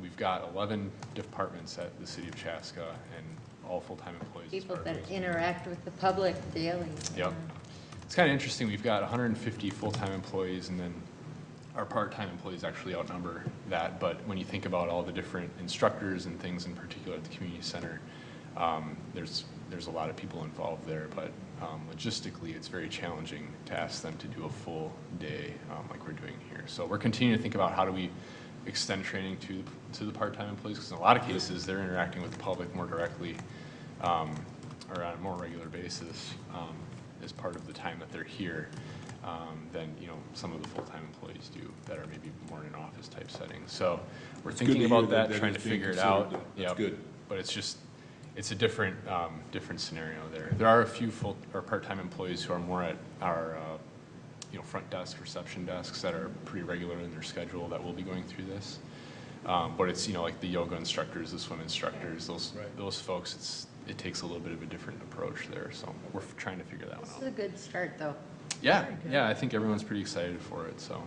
We've got 11 departments at the city of Chaska, and all full-time employees. People that interact with the public daily. Yep. It's kind of interesting. We've got 150 full-time employees, and then our part-time employees actually outnumber that. But when you think about all the different instructors and things in particular at the community center, there's a lot of people involved there. But logistically, it's very challenging to ask them to do a full day like we're doing here. So we're continuing to think about how do we extend training to the part-time employees, because in a lot of cases, they're interacting with the public more directly or on a more regular basis as part of the time that they're here than some of the full-time employees do that are maybe more in an office type setting. So we're thinking about that, trying to figure it out. That's good. But it's a different scenario there. There are a few part-time employees who are more at our front desk, reception desks that are pretty regular in their schedule that will be going through this. But it's like the yoga instructors, the swim instructors, those folks. It takes a little bit of a different approach there. So we're trying to figure that one This out. is a good start, though. Yeah, I think everyone's pretty excited for it. So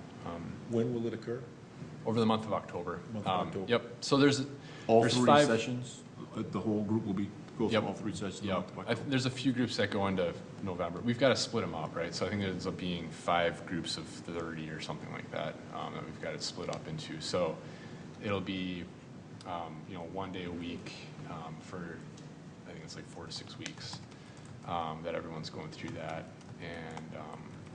When will it occur? over the month of October. Month of October. Yep. So there's All there's 3 5 sessions? The whole group will go through all 3 sessions? in the Yep. month of October? There's a few groups that go into November. We've got to split them up, right? So I think it ends up being 5 groups of 30 or something like that that we've got it split up into. So it'll be, 1 day a week for, I think it's like 4 to 6 weeks that everyone's going through that. And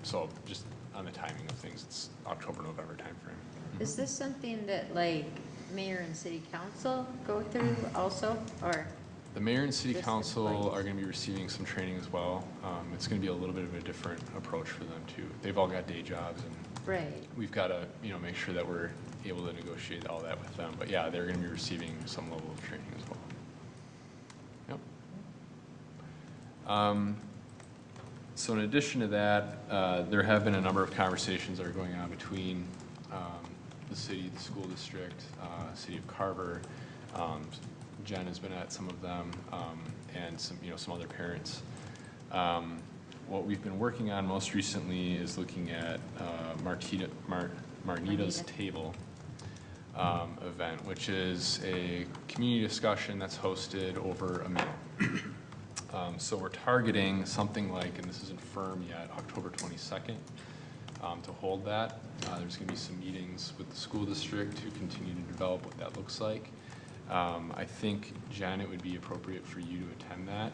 so just on the timing of things, it's October, November timeframe. Is this something that like mayor and city council go through also, or? The mayor and city Just council employees. are going to be receiving some training as well. It's going to be a little bit of a different approach for them too. They've all got day jobs, and Right. we've got to, make sure that we're able to negotiate all that with them. But yeah, they're going to be receiving some level of training as well. Yep. So in addition to that, there have been a number of conversations that are going on between the city, the school district, city of Carver. Jen has been at some of them, and some other parents. What we've been working on most recently is looking at Marnita's Table event, which is a community discussion that's hosted over a meal. So we're targeting something like, and this isn't firm yet, October 22nd to hold that. There's going to be some meetings with the school district to continue to develop what that looks like. I think, Jen, it would be appropriate for you to attend that.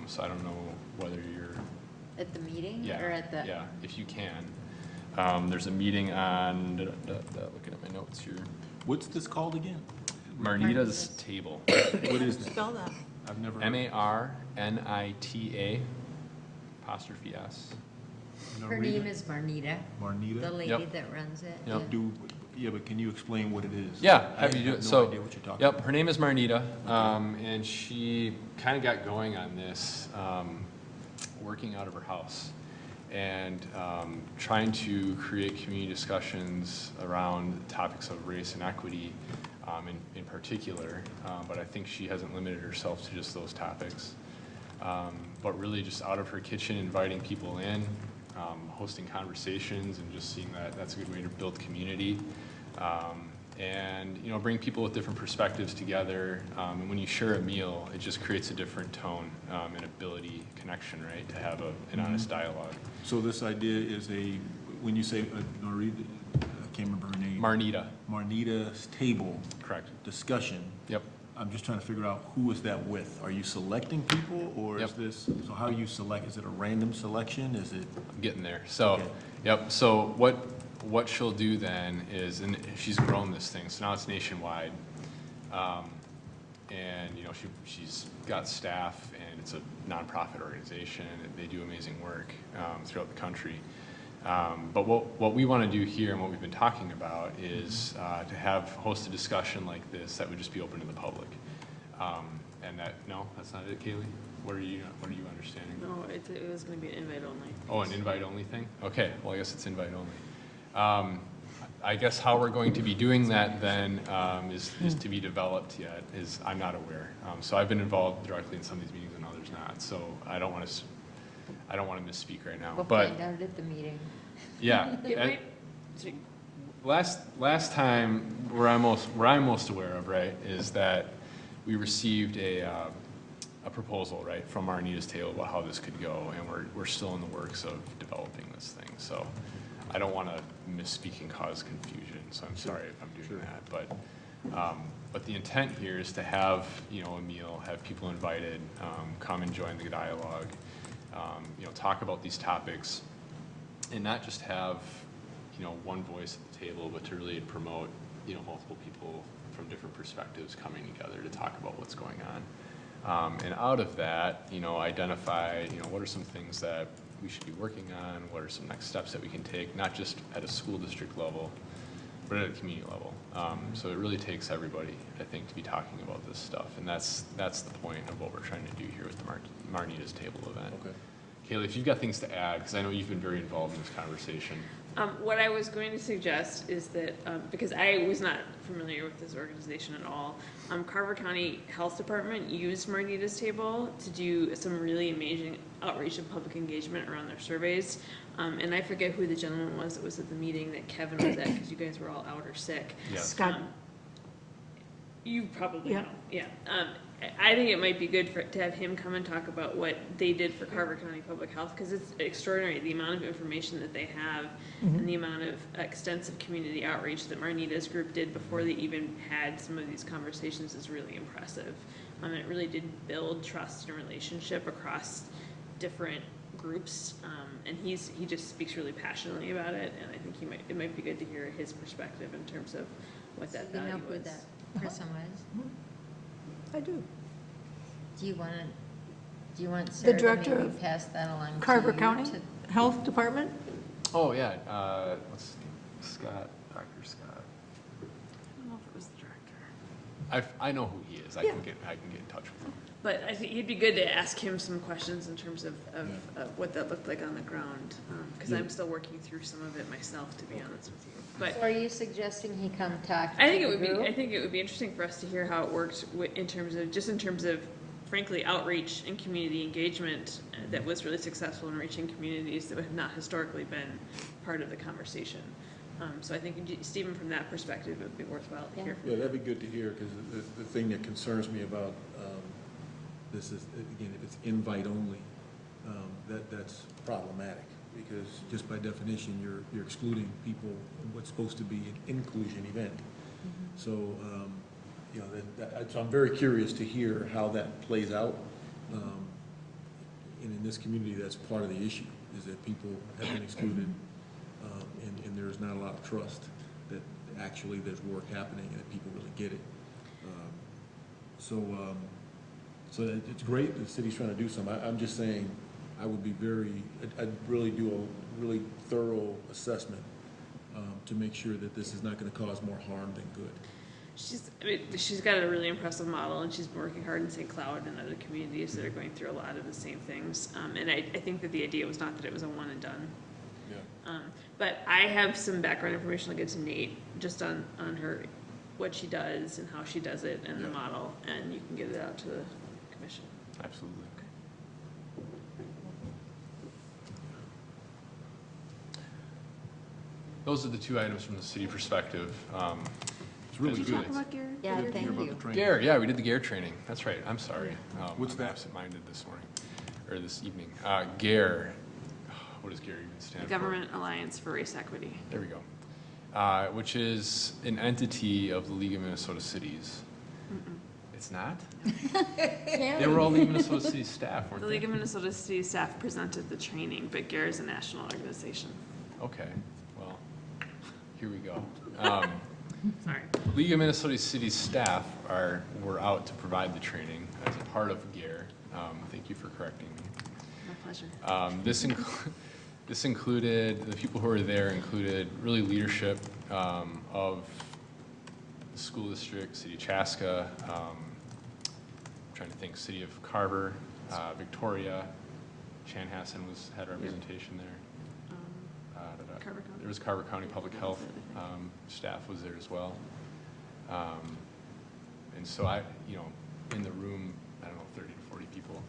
So I don't know whether you're... At the meeting? Yeah, Or at the? yeah, if you can. There's a meeting on, looking at my notes here, What's this called again? Marnita's Table. What is this? Spell that. I've never. Marnita apostrophe S. Her name is Marnita, the Marnita? lady Yep. that runs it. Yep. Yeah, but can you explain what it is? Yeah, I happy to do have it. no So, idea what you're talking yep, about. her name is Marnita, and she kind of got going on this working out of her house and trying to create community discussions around topics of race and equity in particular, but I think she hasn't limited herself to just those topics. But really just out of her kitchen, inviting people in, hosting conversations, and just seeing that that's a good way to build community. And bring people with different perspectives together. And when you share a meal, it just creates a different tone and ability, connection, right, to have an honest dialogue. So this idea is when you say, Marita, I can't remember her name. Marnita, Marnita's Table correct. discussion. Yep. I'm just trying to figure out who is that with? Are you selecting people, or is Yep. this, so how you select, is it a random selection? Is it? I'm getting there. So, Okay. yep. So what she'll do then is, and she's grown this thing, so now it's nationwide. And she's got staff, and it's a nonprofit organization, and they do amazing work throughout the country. But what we want to do here, and what we've been talking about, is to host a discussion like this that would just be open to the public. And that's not it, Kaylee? What are you understanding? No, it was gonna be an invite only. Oh, an invite-only thing? Okay, well, I guess it's invite-only. I guess how we're going to be doing that then is to be developed yet, I'm not aware. So I've been involved directly in some of these meetings and others not, so I don't want to misspeak right now. We'll But find out at the meeting. yeah, It and might, last time, where I'm most aware of, right, is that we received a proposal, right, from Marnita's Table about how this could go, and we're still in the works of developing this thing. So I don't want to misspeak and cause confusion, so I'm sorry if I'm doing that. But the intent here is to have, a meal, have people invited, come and join the dialogue, talk about these topics, and not just have, one voice at the table, but to really promote, multiple people from different perspectives coming together to talk about what's going on. And out of that, identify, what are some things that we should be working on, what are some next steps that we can take, not just at a school district level, but at a community level. So it really takes everybody, I think, to be talking about this stuff. And that's the point of what we're trying to do here with the Marnita's Table event. Okay. Kaylee, if you've got things to add, because I know you've been very involved in this conversation. what I was going to suggest is that, because I was not familiar with this organization at all, Carver County Health Department used Marnita's Table to do some really amazing outreach and public engagement around their surveys. And I forget who the gentleman was that was at the meeting that Kevin was at, because you guys were all out or sick. Yes. Scott, You probably Yeah. know, yeah. I think it might be good to have him come and talk about what they did for Carver County Public Health, because it's extraordinary, the amount of information that they have and the amount of extensive community outreach that Marnita's group did before they even had some of these conversations is really impressive. It really did build trust and relationship across different groups, and he just speaks really passionately about it, and I think it might be good to hear his perspective in terms of what that You know value who was. that person was? I do. Do you want Sarah to director maybe of pass that along to Carver you County to- Health Department? Oh, yeah, what's his name? Scott, Dr. Scott. I know who he is. I can get in touch with him. But I think it'd be good to ask him some questions in terms of what that looked like on the ground, because I'm still working through some of it myself, to be honest with you. But So are you suggesting he come talk to I think the it would be, group? I think it would be interesting for us to hear how it worked in terms of, frankly, outreach and community engagement that was really successful in reaching communities that have not historically been part of the conversation. So I think, Stephen, from that perspective, it would be worthwhile to hear from Yeah, you. that'd be good to hear, because the thing that concerns me about this is, again, if it's invite only, that's problematic, because just by definition, you're excluding people in what's supposed to be an inclusion event. So, you know, so I'm very curious to hear how that plays out. And in this community, that's part of the issue, is that people have been excluded, and there's not a lot of trust that actually there's work happening and that people really get it. So it's great the city's trying to do something. I'm just saying, I'd really do a really thorough assessment to make sure that this is not gonna cause more harm than good. She's got a really impressive model, and she's been working hard in St. Cloud and other communities that are going through a lot of the same things. And I think that the idea was not that it was a one and done. Yeah. But I have some background information I'll get to Nate, just on her, what she does and how she does it and the Yeah. model, and you can get it out to the commission. Absolutely. Those are the two items from the city perspective. It's really Did you good. talk about Yeah, thank you. GARE, yeah, we did the GARE training. That's right, I'm sorry. What's I'm that? absent-minded this morning, or this evening. GARE, what does GARE even stand for? Government Alliance for Race Equity. There we go. Which is an entity of the League of Minnesota Cities. It's not? They were all League of Minnesota City staff, weren't The they? League of Minnesota City staff presented the training, but GARE is a national organization. Okay, well, here we go. Sorry. League of Minnesota City staff were out to provide the training as a part of GARE. Thank you for correcting me. My pleasure. This included, the people who were there included really leadership of the school district, City of Chaska, trying to think, City of Carver, Victoria, Chanhassen had representation there. Carver County. There was Carver County Public Health staff was there as well. And so in the room, I don't know, 30 to 40 people.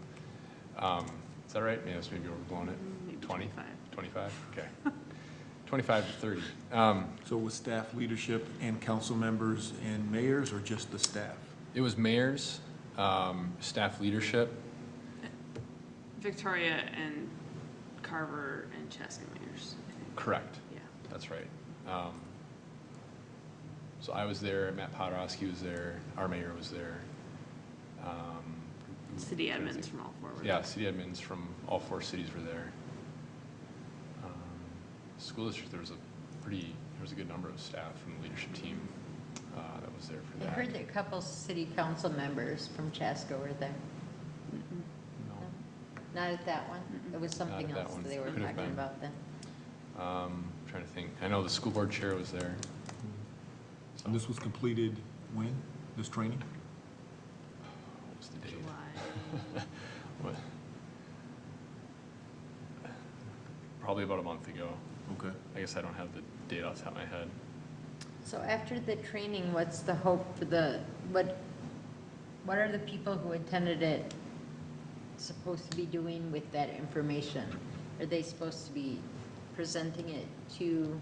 Is that right? Yeah, that's maybe overblown it. Maybe 20? 25. 25, okay. 25 to 30. So with staff leadership and council members and mayors, or just the staff? It was mayors, staff leadership. Victoria and Carver and Chaska mayors, I think. Correct. Yeah. That's right. So I was there, Matt Podorowski was there, our mayor was there. City admins from all four were Yeah, there. city admins from all four cities were there. School district, there was a good number of staff from the leadership team that was there for I that. heard that a couple city council members from Chaska were there. No. Not at that one? It was something at that else one. they were Could have talking been. about then. Trying to think. I know the school board chair was there. So, And this was completed when, this training? what was the date? July. What? Probably about a month ago. Okay. I guess I don't have the date off the top of my head. So after the training, what's the hope for what are the people who attended it supposed to be doing with that information? Are they supposed to be presenting it to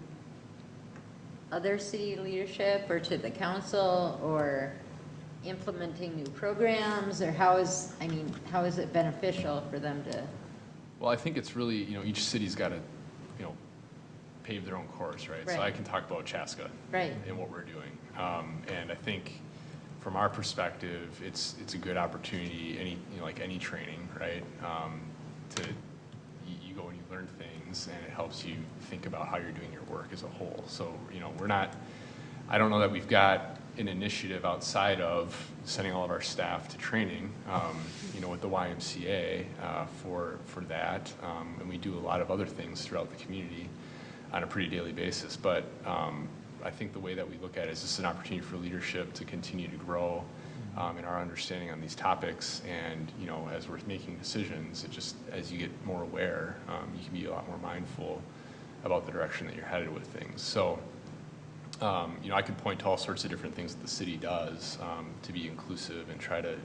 other city leadership or to the council, or implementing new programs, or how is it beneficial for them to? Well, I think it's really, each city's got to, pave their own course, right? So Right. I can talk about Chaska. Right. And what we're doing. And I think from our perspective, it's a good opportunity, like any training, right? You go and you learn things, and it helps you think about how you're doing your work as a whole. So, I don't know that we've got an initiative outside of sending all of our staff to training, with the YMCA for that. And we do a lot of other things throughout the community on a pretty daily basis. But I think the way that we look at it is just an opportunity for leadership to continue to grow in our understanding on these topics. And, you know, as we're making decisions, it just, as you get more aware, you can be a lot more mindful about the direction that you're headed with things. So, you know, I could point to all sorts of different things that the city does to be inclusive and try to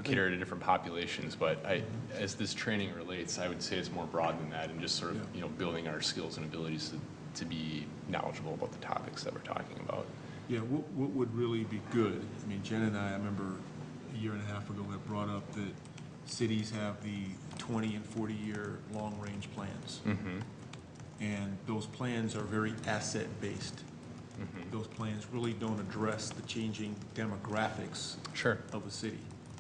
cater to different populations. But as this training relates, I would say it's more broad than that, and just sort of, you know, building our skills and abilities to be knowledgeable about the topics that we're talking about. Yeah, what would really be good, I mean, Jen and I remember a year and a half ago had brought up that cities have the 20 and 40-year long-range plans. And those plans are very asset-based. Those plans really don't address the changing demographics of a city.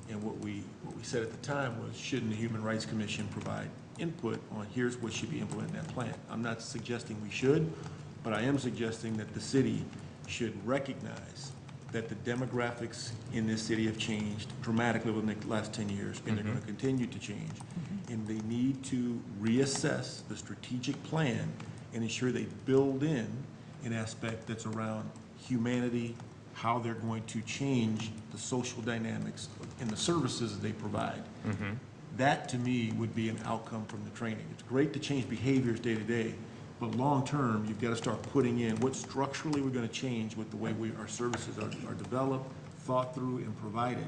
And what we said at the time was, shouldn't the Human Rights Commission provide input on here's what should be implemented in that plan? I'm not suggesting we should, but I am suggesting that the city should recognize that the demographics in this city have changed dramatically within the last 10 years, and they're going to continue to change. And they need to reassess the strategic plan and ensure they build in an aspect that's around humanity, how they're going to change the social dynamics and the services that they provide. That, to me, would be an outcome from the training. It's great to change behaviors day to day, but long-term, you've got to start putting in what structurally we're going to change with the way our services are developed, thought through, and provided.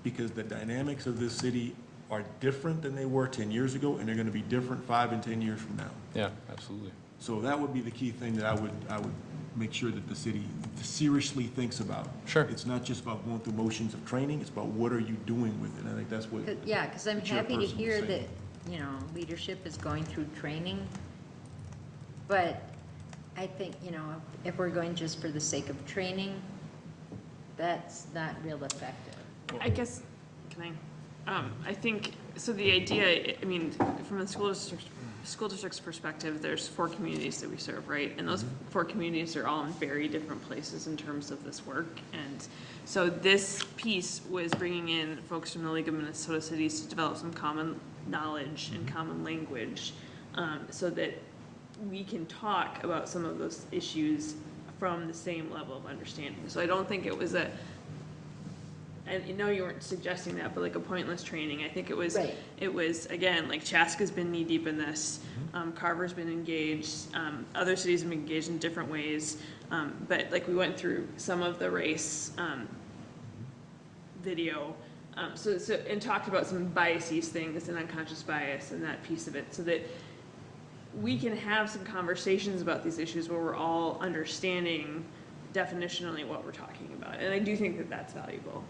Because the dynamics of this city are different than they were 10 years ago, and they're going to be different 5 and 10 years from now. Yeah, absolutely. So that would be the key thing that I would make sure that the city seriously thinks about. Sure. It's not just about going through motions of training, it's about what are you doing with it. And I think that's what. Yeah, because I'm the happy to chairperson was hear saying. that, you know, leadership is going through training. But I think, you know, if we're going just for the sake of training, that's not real effective. I guess, can I think, so the idea, I mean, from the school district's perspective, there's 4 communities that we serve, right? And those 4 communities are all in very different places in terms of this work. And so this piece was bringing in folks from the League of Minnesota Cities to develop some common knowledge and common language so that we can talk about some of those issues from the same level of understanding. So I don't think it was and you know you weren't suggesting that, but like a pointless training. I think it was, Right. it was, again, like Chaska's been knee deep in this, Carver's been engaged, other cities have been engaged in different ways, but like we went through some of the race video, so and talked about some biases things and unconscious bias and that piece of it, so that we can have some conversations about these issues where we're all understanding definitionally what we're talking about. And I do think that that's valuable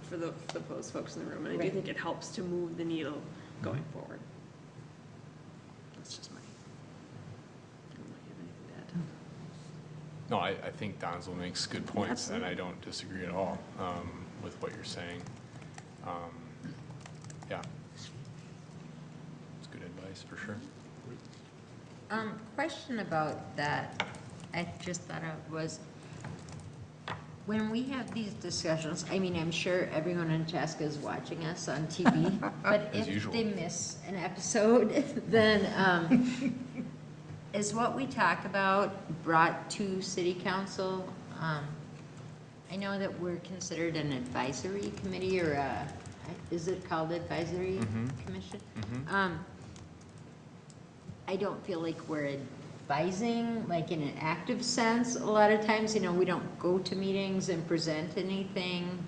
for those folks in the room. And I do think it helps to move the needle going forward. That's just my, I don't know if you have anything to add. No, I think Donzel makes good points, and I don't disagree at all with what you're saying. Yeah. It's good advice, for sure. Question about that, I just thought of was, when we have these discussions, I mean, I'm sure everyone in Chaska is watching us on TV, but As if usual. they miss an episode, then is what we talk about brought to city council? I know that we're considered an advisory committee, or is it called advisory commission? I don't feel like we're advising, like in an active sense. A lot of times, you know, we don't go to meetings and present anything.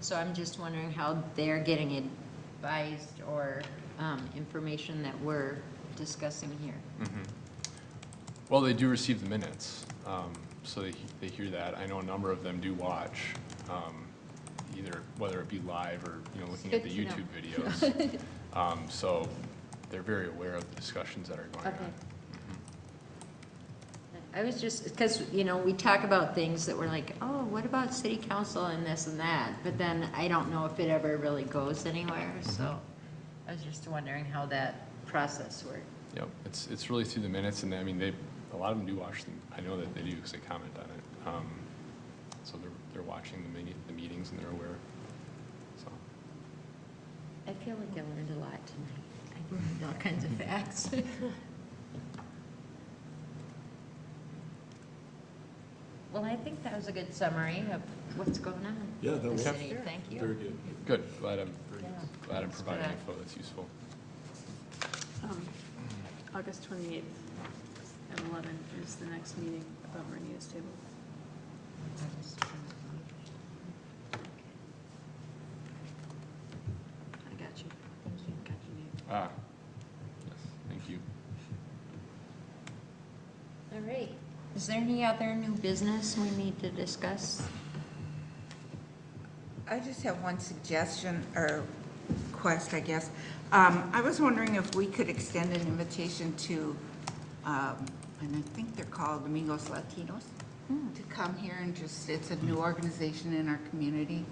So I'm just wondering how they're getting advised or information that we're discussing here. Well, they do receive the minutes, so they hear that. I know a number of them do watch, either whether it be live or, you know, looking at the Good to YouTube videos. So they're very aware of the discussions that are going on. I was just, because, you know, we talk about things that we're like, oh, what about city council and this and that? But then I don't know if it ever really goes anywhere, so I was just wondering how that process worked. Yep, it's really through the minutes, and I mean, a lot of them do watch them. I know that they do because they comment on it. So they're watching the meetings and they're aware. So. I feel like I learned a lot tonight. I learned all kinds of facts. Well, I think that was a good summary of what's going on. Yeah, that in the was- city. Thank you. Very good. Good, glad I'm Yeah. providing Thanks for that. info that's useful. August 28th at 11 is the next meeting about Marina's table. I got you. Got your name. Ah, yes, thank you. All right. Is there any other new business we need to discuss? I just have one suggestion or request, I guess. I was wondering if we could extend an invitation to, and I think they're called Amigos Latinos, to come here and just, it's a new organization in our community,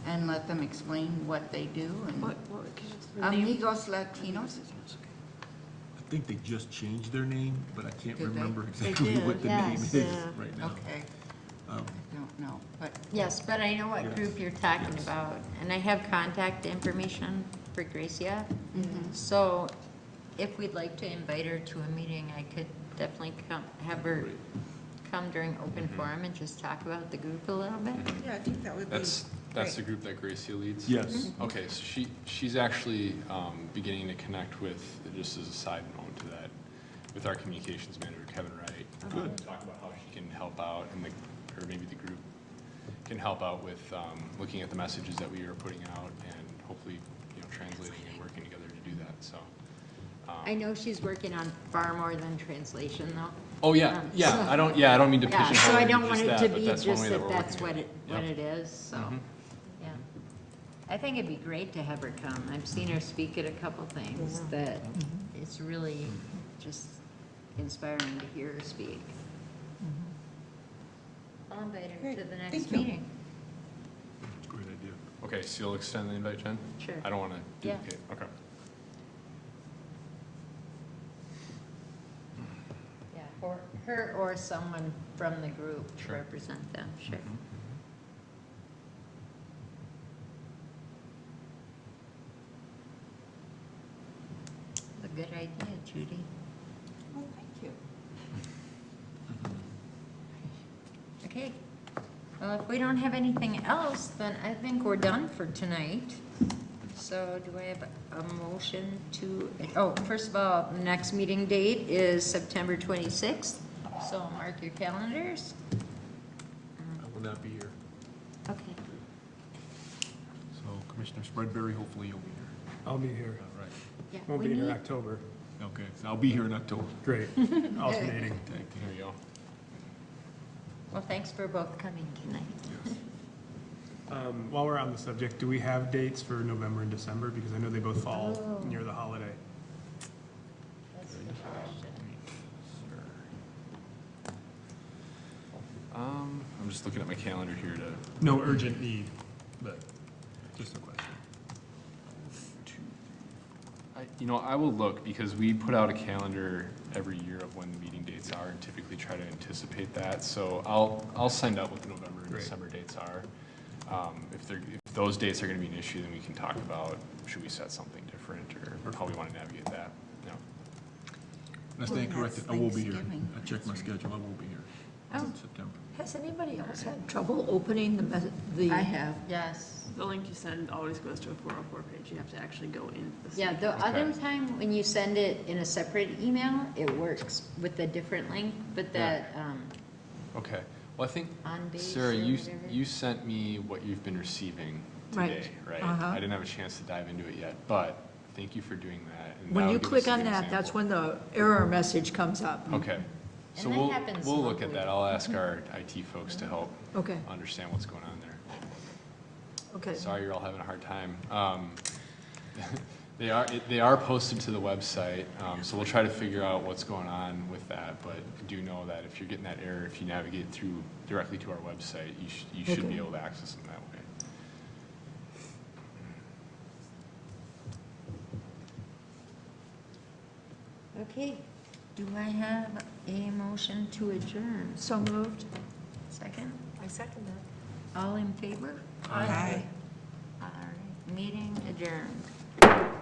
and let them explain what they do. And What, could you just the name? Amigos Latinos. I think they just changed their name, but I can't Did they? remember exactly did, what the name yes, is yeah. right now. Okay, I don't know, but Yes, but I know what Yes. group you're talking Yes. about, and I have contact information for Gracia. Mhm. So if we'd like to invite her to a meeting, I could definitely have her come during open forum and just talk about the group a little bit. yeah, I think that would be That's the great. group that Gracia leads? Yes. Okay, so she's actually beginning to connect with, just as a side note to that, with our communications manager, Kevin Wright. Good. Talk about how she can help out, and or maybe the group can help out with looking at the messages that we are putting out and hopefully, translating and working together to do that, so. I know she's working on far more than translation, though. Oh, yeah, so- I don't mean to Yeah, pigeonhole so I it don't into want just it that, to but be that's one just way that we're that's working what it. it is, so, Mhm. yeah. I think it'd be great to have her come. I've seen her speak at a couple things that it's really just inspiring to hear her speak. I'll invite her Great. to the Thank next you. meeting. Great idea. Okay, so you'll extend the invite, Jen? Sure. I don't want to Yeah. duplicate, okay. Yeah, or her or someone from the group to Sure. represent them, sure. Mhm. A good idea, Judy. Oh, thank you. Okay. Well, if we don't have anything else, then I think we're done for tonight. So do I have a motion to, first of all, the next meeting date is September 26th, so mark your calendars. I will not be here. Okay. So Commissioner Spreadbury, hopefully you'll be here. I'll be here. All right. Yeah, Won't we be here in need- October. Okay, so I'll be here in October. Great. Alternating. There you go. Well, thanks for both coming tonight. While we're on the subject, do we have dates for November and December? Because I know they both fall Oh. near the holiday. That's the question. I'm just looking at my calendar here to. No urgent need, but just a question. I will look, because we put out a calendar every year of when the meeting dates are, and typically try to anticipate that. So I'll send out what the November and Great. December dates are. If those dates are gonna be an issue, then we can talk about, should we set something different, or how we wanna navigate that, yeah. I stand Well, corrected, that's I will be here. Thanksgiving. I checked my schedule, I will be here Oh. in September. Has anybody else had trouble opening the? have. Yes. The link you send always goes to a 404 page. You have to actually go into the. Yeah, site. the other Okay. time when you send it in a separate email, it works with a different link, but that, Okay, well, I think, On base Sarah, or you whatever. you sent me what you've been receiving Right. today, right? Uh-huh. I didn't have a chance to dive into it yet, but thank you for doing that. and When that'll you give click us on an that, that's example. when the error message comes up. Okay, so And that we'll happens look at locally. that. I'll ask our IT folks to help Okay, understand what's going on there. okay. Sorry, you're all having a hard time. They are posted to the website, so we'll try to figure out what's going on with that. But do know that if you're getting that error, if you navigate through directly to our website, you should Okay. be able to access them that way. okay. Do I have a motion to adjourn? So moved? Second? I second that. All in favor? Aye. All right, meeting adjourned.